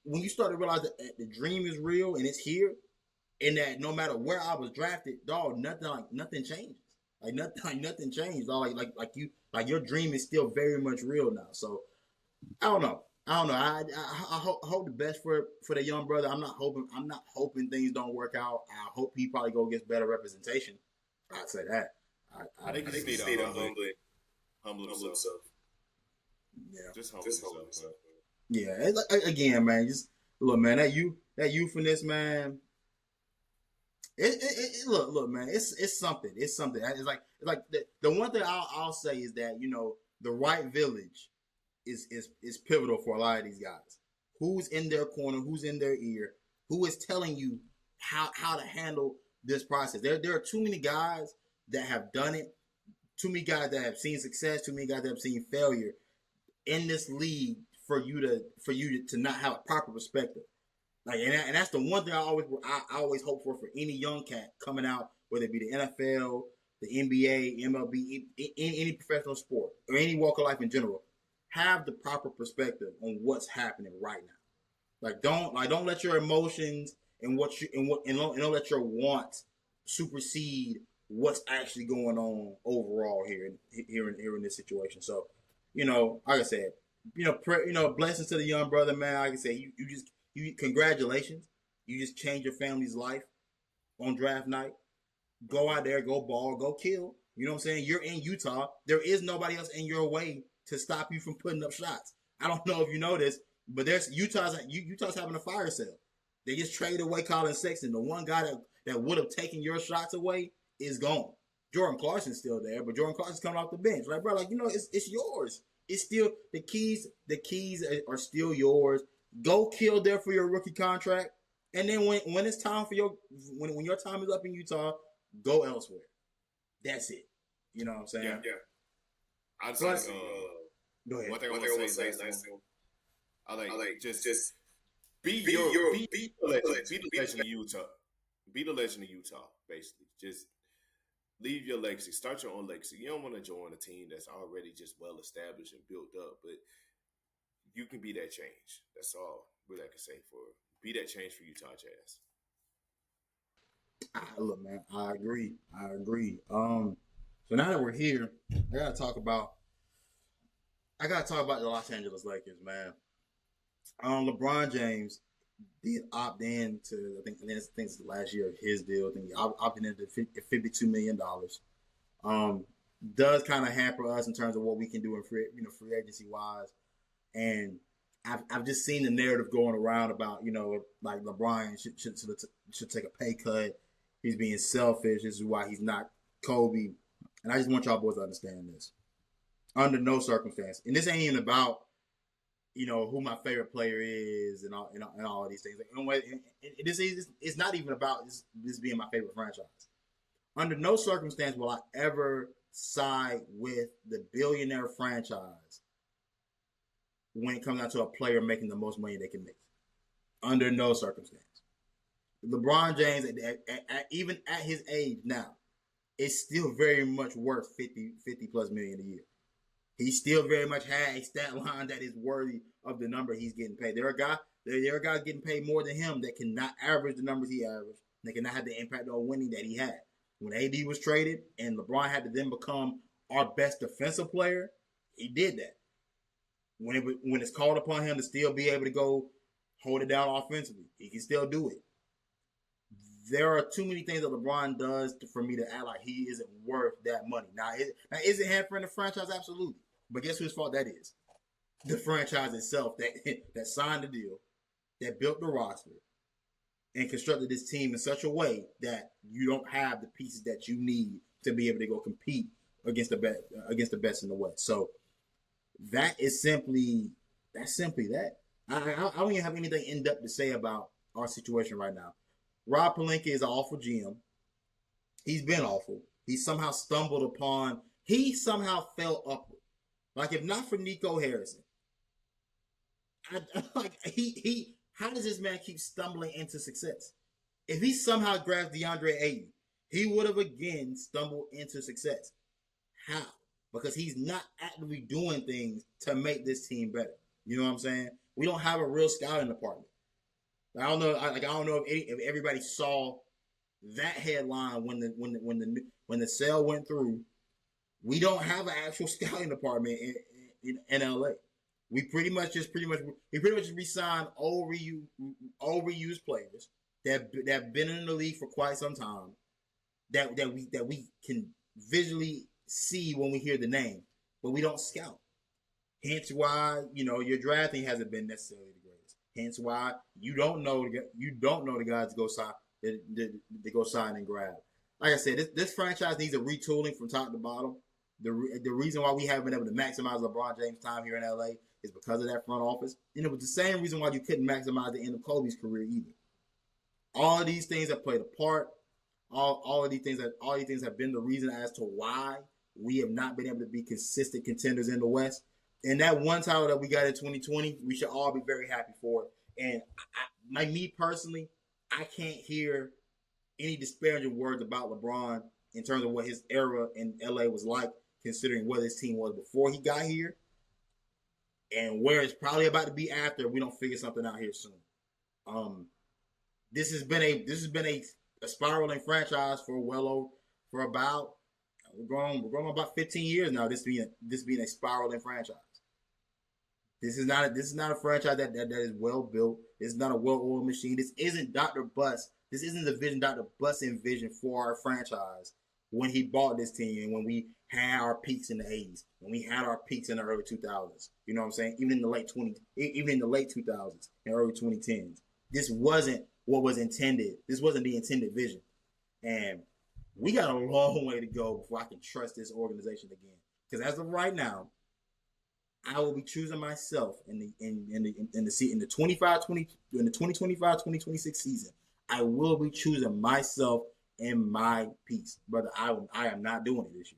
when you start to realize that the dream is real and it's here, and that no matter where I was drafted, dog, nothing changes. Nothing changed. Dog. Like your dream is still very much real now. So I don't know. I hope the best for the young brother. I'm not hoping things don't work out. I hope he probably go get better representation. I'd say that. I think he just need to humble himself. Yeah, just humble himself. Yeah, again, man. Just look, man. That youthfulness, man. Look, man. It's something. It's something. It's like the one thing I'll say is that the right village is pivotal for a lot of these guys. Who's in their corner? Who's in their ear? Who is telling you how to handle this process? There are too many guys that have done it. Too many guys that have seen success. Too many guys that have seen failure in this league for you to not have a proper perspective. Like, and that's the one thing I always hope for any young cat coming out, whether it be the NFL, the NBA, MLB, any professional sport or any walk of life in general. Have the proper perspective on what's happening right now. Don't let your emotions and don't let your wants supersede what's actually going on overall here in this situation. So, like I said, blessings to the young brother, man. Like I said, you congratulations. You just changed your family's life on draft night. Go out there, go ball, go kill. You know what I'm saying? You're in Utah. There is nobody else in your way to stop you from putting up shots. I don't know if you know this, but Utah's having a fire sale. They just traded away Colin Sexton. The one guy that would have taken your shots away is gone. Jordan Clarkson's still there, but Jordan Clarkson's coming off the bench. Like, bro, it's yours. It's still the keys are still yours. Go kill there for your rookie contract. And then when it's time for when your time is up in Utah, go elsewhere. That's it. You know what I'm saying? Yeah. I'd say, go ahead. One thing I want to say is nice thing. I like just be the legend of Utah. Be the legend of Utah, basically. Just leave your legacy. Start your own legacy. You don't want to join a team that's already just well established and built up, but you can be that change. That's all really I can say for be that change for Utah Jazz. Look, man, I agree. So now that we're here, I gotta talk about the Los Angeles Lakers, man. LeBron James did opt in to I think it's the last year of his deal. I think he opted into $52 million. Does kind of hamper us in terms of what we can do in free agency wise. And I've just seen the narrative going around about like LeBron should take a pay cut. He's being selfish. This is why he's not Kobe. And I just want y'all boys to understand this. Under no circumstance, and this ain't even about who my favorite player is and all of these things. It's not even about this being my favorite franchise. Under no circumstance will I ever side with the billionaire franchise when it comes down to a player making the most money they can make. Under no circumstance. LeBron James, even at his age now, is still very much worth 50 plus million a year. He still very much has a stat line that is worthy of the number he's getting paid. There are guys getting paid more than him that cannot average the numbers he averaged. They cannot have the impact on winning that he had. When AD was traded and LeBron had to then become our best defensive player, he did that. When it's called upon him to still be able to go hold it down offensively, he can still do it. There are too many things that LeBron does for me to act like he isn't worth that money. Now is it hampering the franchise? Absolutely. But guess whose fault that is? The franchise itself that signed the deal, that built the roster, and constructed this team in such a way that you don't have the pieces that you need to be able to go compete against the best in the West. So that's simply that. I don't even have anything in depth to say about our situation right now. Rob Pelinka is an awful GM. He's been awful. He somehow fell upward. Like, if not for Nico Harrison, how does this man keep stumbling into success? If he somehow grabs DeAndre Ayton, he would have again stumbled into success. How? Because he's not actively doing things to make this team better. You know what I'm saying? We don't have a real scouting department. I don't know. I don't know if everybody saw that headline when the sale went through. We don't have an actual scouting department in LA. We pretty much re-signed overused players that have been in the league for quite some time that we can visually see when we hear the name, but we don't scout. Hence why your drafting hasn't been necessarily the greatest. Hence why you don't know the guys to go sign and grab. Like I said, this franchise needs a retooling from top to bottom. The reason why we haven't been able to maximize LeBron James' time here in LA is because of that front office, and it was the same reason why you couldn't maximize the end of Kobe's career either. All of these things have played a part. All of these things have been the reason as to why we have not been able to be consistent contenders in the West. And that one title that we got in 2020, we should all be very happy for it. And me personally, I can't hear any disparaging words about LeBron in terms of what his era in LA was like, considering what his team was before he got here, and where it's probably about to be after we don't figure something out here soon. This has been a spiraling franchise for about we're going about 15 years now. This being a spiraling franchise. This is not a franchise that is well built. This is not a well-oiled machine. This isn't Dr. Buss. This isn't the vision Dr. Buss envisioned for our franchise when he bought this team and when we had our peaks in the 80s, when we had our peaks in the early 2000s. You know what I'm saying? Even in the late 2000s and early 2010s. This wasn't what was intended. This wasn't the intended vision. And we got a long way to go before I can trust this organization again. Because as of right now, I will be choosing myself in the 2025-2026 season. I will be choosing myself in my piece, brother. I am not doing it this year.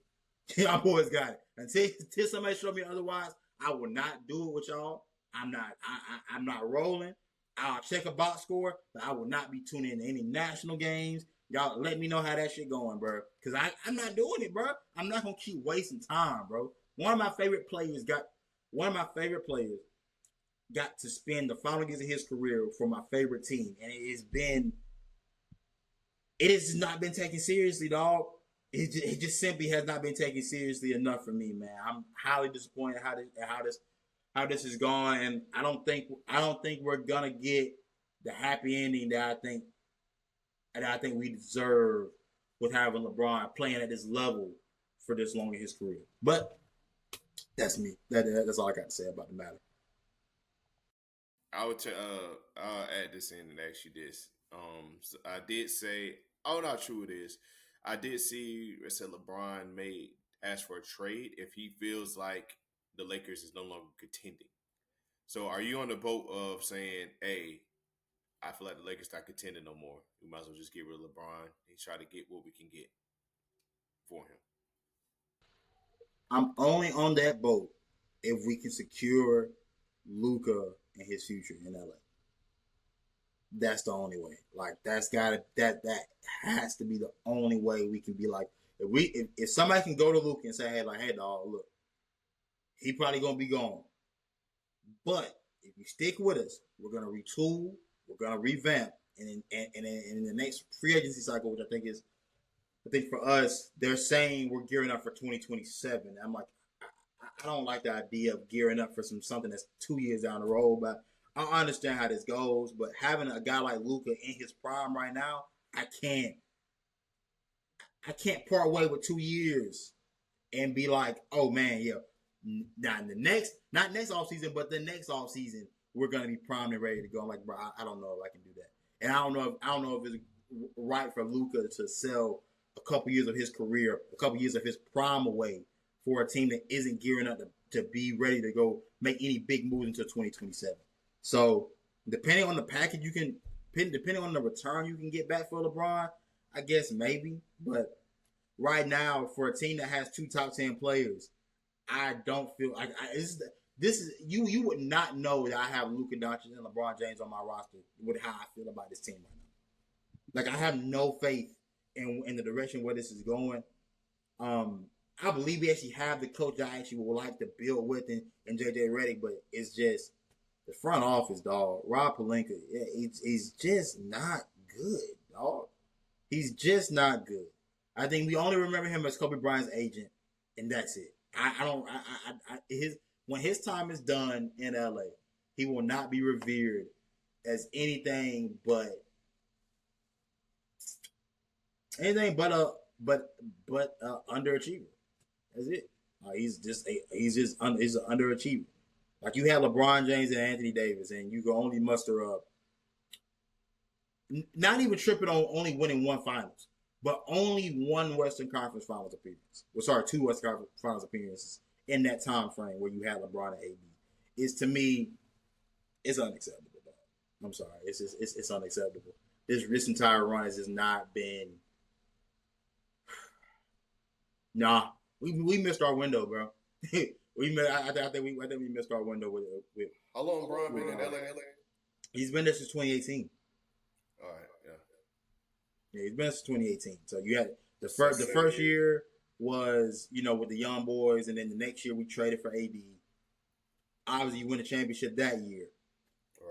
Y'all boys got it. Until somebody show me otherwise, I will not do it with y'all. I'm not rolling. I'll check a box score, but I will not be tuning in to any national games. Y'all let me know how that shit going, bro. Because I'm not doing it, bro. I'm not going to keep wasting time, bro. One of my favorite players got to spend the final years of his career for my favorite team. And it has not been taken seriously, dog. It just simply has not been taken seriously enough for me, man. I'm highly disappointed how this is going, and I don't think we're gonna get the happy ending that I think we deserve with having LeBron playing at this level for this long in his career. But that's me. That's all I got to say about the matter. I'll add this in and ask you this. So I did say, oh, not true it is. I did see it said LeBron may ask for a trade if he feels like the Lakers is no longer contending. So are you on the boat of saying, hey, I feel like the Lakers not contending no more. We might as well just get rid of LeBron and try to get what we can get for him. I'm only on that boat if we can secure Luka and his future in LA. That's the only way. Like that has to be the only way we can be like if somebody can go to Luka and say, hey dog, look, he probably gonna be gone. But if you stick with us, we're gonna retool, we're gonna revamp, and in the next free agency cycle, which I think for us, they're saying we're gearing up for 2027. I'm like, I don't like the idea of gearing up for something that's 2 years down the road, but I understand how this goes. But having a guy like Luka in his prime right now, I can't part way with 2 years and be like, oh man, yeah. Not next offseason, but the next offseason, we're gonna be primed and ready to go. I'm like, bro, I don't know if I can do that, and I don't know if it's right for Luka to sell a couple years of his career, a couple years of his prime away for a team that isn't gearing up to be ready to go make any big moves until 2027. So depending on the package depending on the return you can get back for LeBron, I guess maybe. But right now, for a team that has 2 top 10 players, I don't feel like this is you would not know that I have Luka Doncic and LeBron James on my roster with how I feel about this team right now. Like I have no faith in the direction where this is going. I believe we actually have the coach that I actually would like to build with in JJ Redick, but it's just the front office, dog. Rob Pelinka, he's just not good, dog. He's just not good. I think we only remember him as Kobe Bryant's agent, and that's it. When his time is done in LA, he will not be revered as anything but underachiever. That's it. He's an underachiever. Like you have LeBron James and Anthony Davis, and you can only muster up, not even tripping on only winning one finals, but only one Western Conference Finals appearance. Well, sorry, two Western Conference Finals appearances in that time frame where you had LeBron and AD. Is to me, it's unacceptable. Dog. I'm sorry, it's unacceptable. This entire run has just not been. Nah, we missed our window, bro. I think we missed our window with. How long Bron been in LA? He's been there since 2018. All right, yeah, he's been there since 2018. So you had the first year was with the young boys, and then the next year we traded for AD. Obviously, you win a championship that year.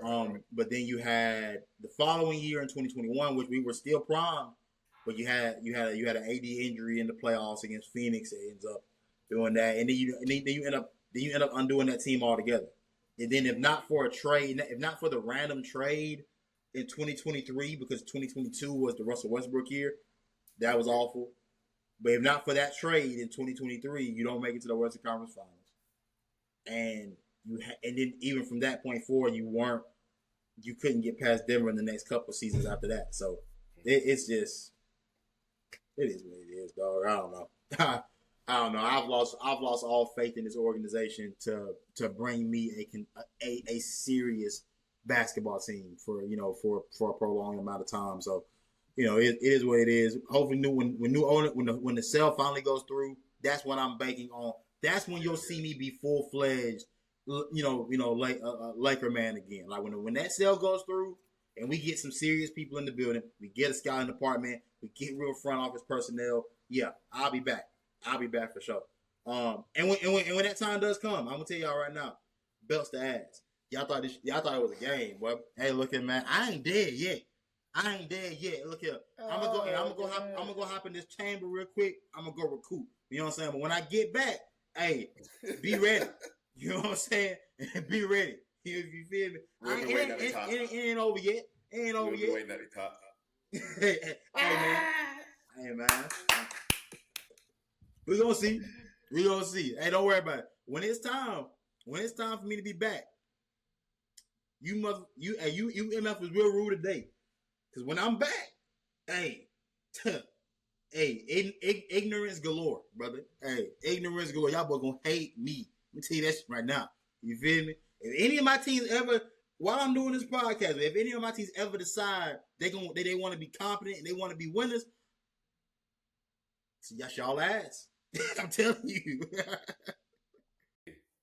Right. But then you had the following year in 2021, which we were still prime. But you had an AD injury in the playoffs against Phoenix. It ends up doing that, and then you end up undoing that team altogether. And then if not for a trade, if not for the random trade in 2023, because 2022 was the Russell Westbrook year, that was awful. But if not for that trade in 2023, you don't make it to the Western Conference Finals. And and then even from that point forward, you couldn't get past Denver in the next couple of seasons after that. So it's just. It is what it is, dog. I don't know. I don't know. I've lost all faith in this organization to bring me a serious basketball team for a prolonged amount of time. So, it is what it is. Hopefully, when the sale finally goes through, that's what I'm banking on. That's when you'll see me be full fledged, like Laker man again. Like when that sale goes through. And we get some serious people in the building. We get a scouting department. We get real front office personnel. Yeah, I'll be back. I'll be back for sure. And when that time does come, I'm gonna tell y'all right now, belts to ass. Y'all thought it was a game, boy. Hey, look at man, I ain't dead yet. Look here, I'm gonna go hop in this chamber real quick. I'm gonna go recoup. You know what I'm saying? But when I get back, hey, be ready. You know what I'm saying? Be ready. You feel me? It ain't over yet. Waiting at the top. Hey man. We gonna see. Hey, don't worry about it. When it's time for me to be back, you MF was real rude today. Cause when I'm back, ignorance galore, brother. Hey, ignorance galore. Y'all boys gonna hate me. Let me tell you that shit right now. You feel me? If any of my teams ever, while I'm doing this podcast, if any of my teams ever decide they want to be competent and they want to be winners, so that's y'all ass. I'm telling you.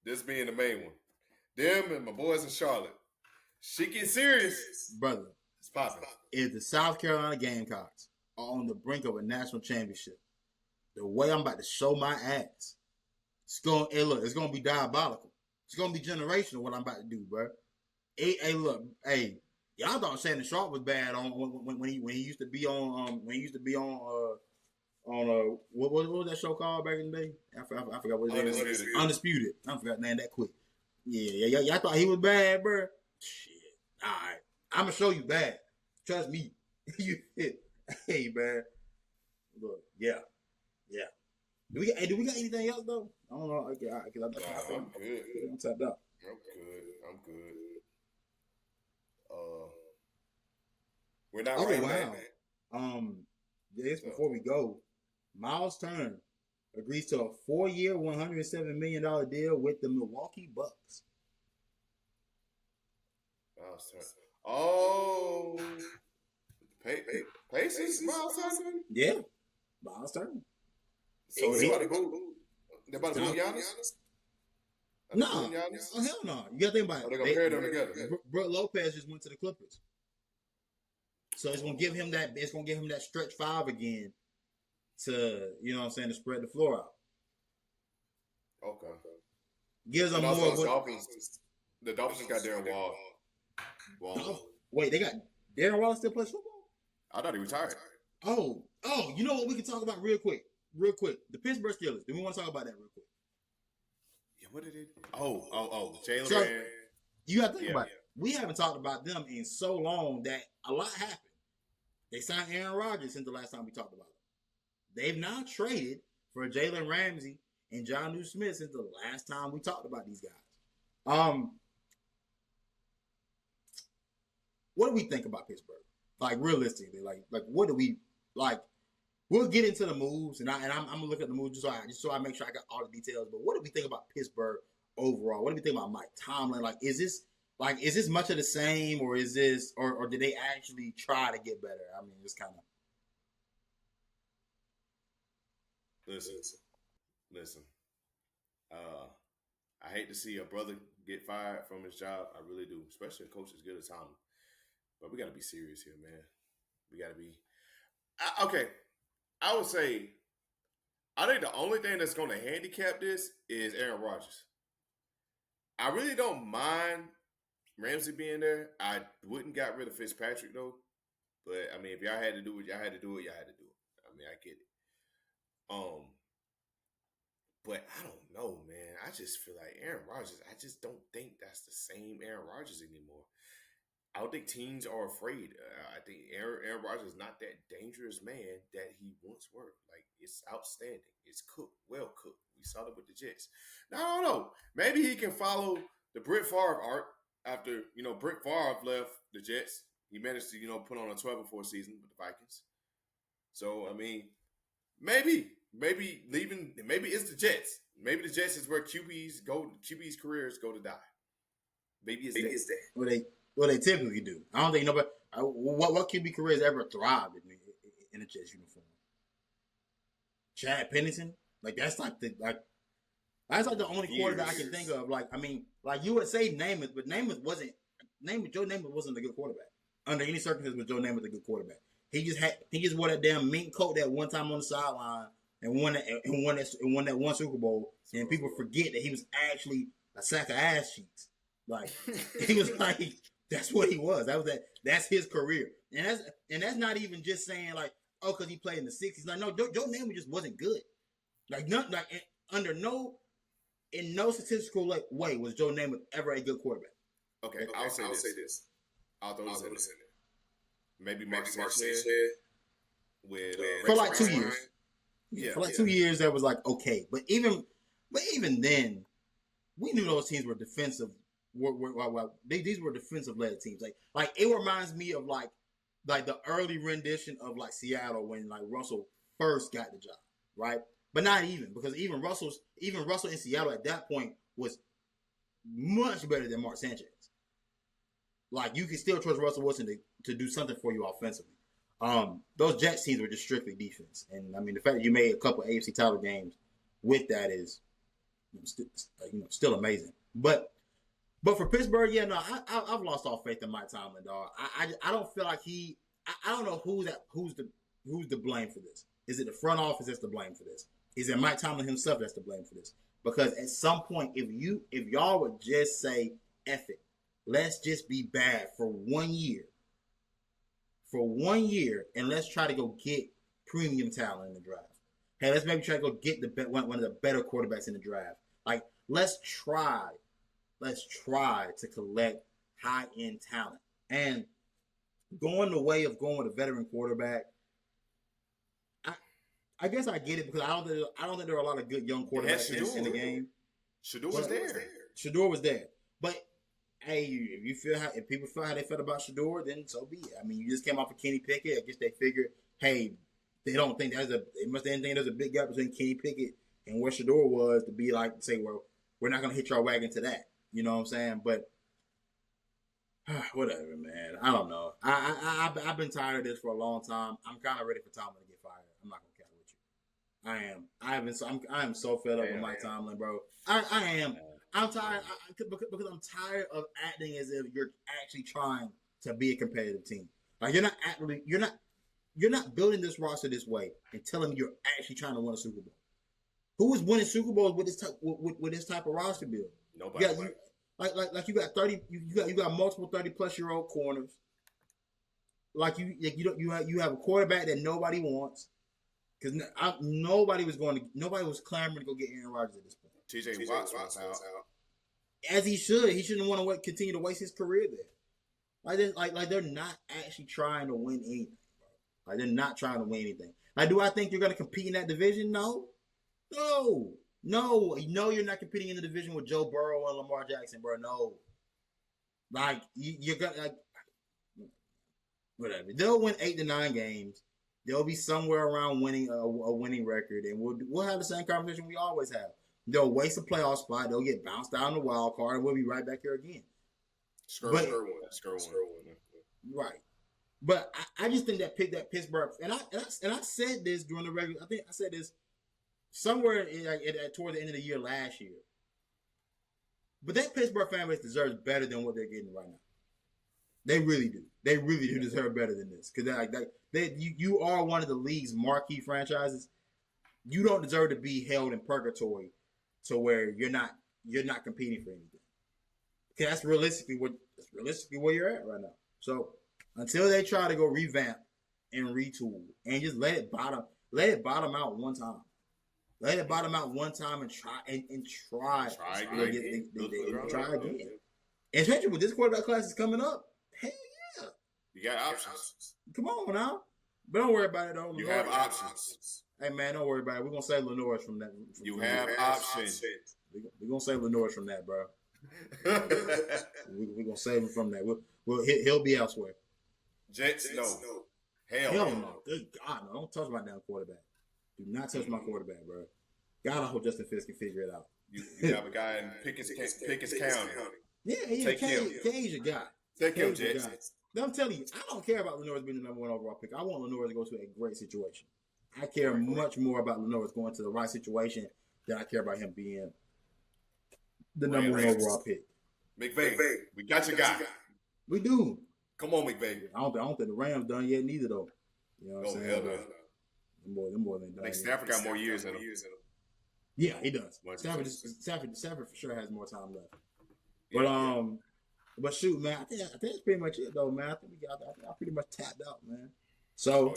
This being the main one. Them and my boys in Charlotte. Shit get serious. Brother. It's popping. If the South Carolina Gamecocks are on the brink of a national championship, the way I'm about to show my ass, it's going to be diabolical. It's gonna be generational what I'm about to do, bro. Hey, look, y'all thought Shannon Sharp was bad on when he used to be on what was that show called back in the day? I forgot what it was. Undisputed. I forgot name that quick. Yeah. Y'all thought he was bad, bro. Shit. All right, I'm gonna show you bad. Trust me. Hey, man. Look, yeah. Do we got anything else though? I don't know. I'm good. I'm tapped out. I'm good. We're not right wow. Just before we go, Miles Turner agrees to a 4-year, $107 million deal with the Milwaukee Bucks. Miles Turner. Oh, Pacers. Miles Turner. Yeah, Miles Turner. So they're about to move Giannis? No, hell no. You got to think about it. They're gonna pair them together. Brook Lopez just went to the Clippers, so it's gonna give him that. It's gonna give him that stretch five again to to spread the floor out. Okay. Gives them And more. also the Dolphins got Darren Waller. Wait, they got Darren Waller still plays football? I thought he retired. Oh, you know what we can talk about real quick? The Pittsburgh Steelers. Do we want to talk about that real quick? Yeah, what did it? Oh, Jalen So, Rand. You got to think about it. We haven't talked about them in so long that a lot happened. They signed Aaron Rodgers since the last time we talked about it. They've now traded for Jalen Ramsey and Jonnu Smith since the last time we talked about these guys. What do we think about Pittsburgh? Like realistically, like what do we like? We'll get into the moves, and I'm gonna look at the moves just so I make sure I got all the details. But what do we think about Pittsburgh overall? What do we think about Mike Tomlin? Like, is this much of the same, or is this, or did they actually try to get better? I mean, just kind of. Listen. I hate to see a brother get fired from his job. I really do, especially a coach as good as Tomlin. But we got to be serious here, man. We got to be okay. I would say, I think the only thing that's going to handicap this is Aaron Rodgers. I really don't mind Ramsey being there. I wouldn't got rid of Fitzpatrick though. But I mean, if y'all had to do it, y'all had to do it. I mean, I get it. But I don't know, man. I just feel like Aaron Rodgers. I just don't think that's the same Aaron Rodgers anymore. I don't think teams are afraid. I think Aaron Rodgers is not that dangerous man that he once were. Like, it's outstanding. It's cooked, well cooked. We saw it with the Jets. Now, I don't know. Maybe he can follow the Brett Favre art after, Brett Favre left the Jets. He managed to, put on a 12-4 season with the Vikings. So, I mean, maybe it's the Jets. Maybe the Jets is where QB's careers go to die. Maybe it's that. What they typically do. I don't think nobody. What QB careers ever thrived in a Jets uniform? Chad Pennington, that's like the only quarterback I can think of. Like, I mean, like you would say Namath, but Joe Namath wasn't a good quarterback under any circumstances. But Joe Namath a good quarterback. He just wore that damn mink coat that one time on the sideline and won that one Super Bowl. And people forget that he was actually a sack of ass cheeks. Like he was like. That's what he was. That's his career, and that's not even just saying like, oh, because he played in the '60s. Like, no, Joe Namath just wasn't good. In no statistical way was Joe Namath ever a good quarterback. Okay, I'll say this. I'll throw this in there. Maybe Mark Sanchez with for like 2 years. Yeah, for like 2 years that was like okay, but even then, we knew those teams were defensive. These were defensive-led teams. Like it reminds me of like the early rendition of like Seattle when like Russell first got the job, right? But not even because even Russell in Seattle at that point was much better than Mark Sanchez. Like you can still trust Russell Wilson to do something for you offensively. Those Jets teams were just strictly defense, and I mean the fact that you made a couple of AFC title games with that is still amazing, but. But for Pittsburgh, yeah, no, I've lost all faith in Mike Tomlin, dog. I don't feel like I don't know who's to blame for this. Is it the front office that's to blame for this? Is it Mike Tomlin himself that's to blame for this? Because at some point, if y'all would just say, F it, let's just be bad for 1 year. For 1 year, and let's try to go get premium talent in the draft. Hey, let's maybe try to go get one of the better quarterbacks in the draft. Like, let's try to collect high-end talent. And going the way of going with a veteran quarterback, I guess I get it because I don't think there are a lot of good young quarterbacks in the game. Shador was there. Shador was there. But hey, if people feel how they felt about Shador, then so be it. I mean, you just came off of Kenny Pickett. I guess they figured, hey, they don't think they must think there's a big gap between Kenny Pickett and where Shador was to be like say, well, we're not gonna hitch our wagon to that. You know what I'm saying? But whatever, man. I don't know. I've been tired of this for a long time. I'm kind of ready for Tomlin to get fired. I'm not gonna count with you. I am so fed up with Mike Tomlin, bro. I am. I'm tired because I'm tired of acting as if you're actually trying to be a competitive team. Like you're not building this roster this way and telling me you're actually trying to win a Super Bowl. Who is winning Super Bowls with this type of roster build? Nobody. You got 30. You got multiple 30+-year-old corners. You have a quarterback that nobody wants because nobody was clamoring to go get Aaron Rodgers at this point. TJ Watt was out. As he should. He shouldn't want to continue to waste his career there. Like they're not actually trying to win anything. Bro. Like they're not trying to win anything. Like, do I think you're going to compete in that division? No. You're not competing in the division with Joe Burrow and Lamar Jackson, bro. No. Like you're gonna whatever. They'll win 8 to 9 games. They'll be somewhere around winning a winning record, and we'll have the same conversation we always have. They'll waste a playoff spot. They'll get bounced out in the wild card, and we'll be right back here again. Screw one. Right. But I just think that Pittsburgh, and I said this during the regular. I think I said this somewhere toward the end of the year last year. But that Pittsburgh fan base deserves better than what they're getting right now. They really do. They really do deserve better than this because you are one of the league's marquee franchises. You don't deserve to be held in purgatory to where you're not competing for anything. Okay, that's realistically where you're at right now. So until they try to go revamp and retool and just let it bottom out one time. Let it bottom out one time and try again. Especially with this quarterback class is coming up. Hell yeah. You got options. Come on now. But don't worry about it though. You have options. Hey man, don't worry about it. We're gonna save Lenore's from that. You have options. We're gonna save Lenore's from that, bro. We're gonna save him from that. He'll be elsewhere. Jets, no. Hell no. Good God, no. Don't touch my damn quarterback. Do not touch my quarterback, bro. God, I hope Justin Fields can figure it out. You have a guy in Pickens County. Yeah, Take him. Cage a guy. Take him, Jets. I'm telling you, I don't care about Lenore's being the number 1 overall pick. I want Lenore to go to a great situation. I care much more about Lenore's going to the right situation than I care about him being the number 1 overall pick. McVay, we got your guy. We do. Come on, McVay. I don't think the Rams done yet neither, though. You know what I'm saying? Hell no. Them boys ain't done. Like Stafford got more years in him. Yeah, he does. Stafford for sure has more time left. But shoot, man, I think that's pretty much it, though, man. I think I pretty much tapped out, man. So,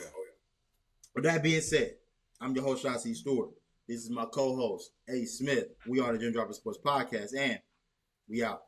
with that being said, I'm your host, Shotzi Stewart. This is my co-host, A. Smith. We are the Gym Dropper Sports Podcast, and we out.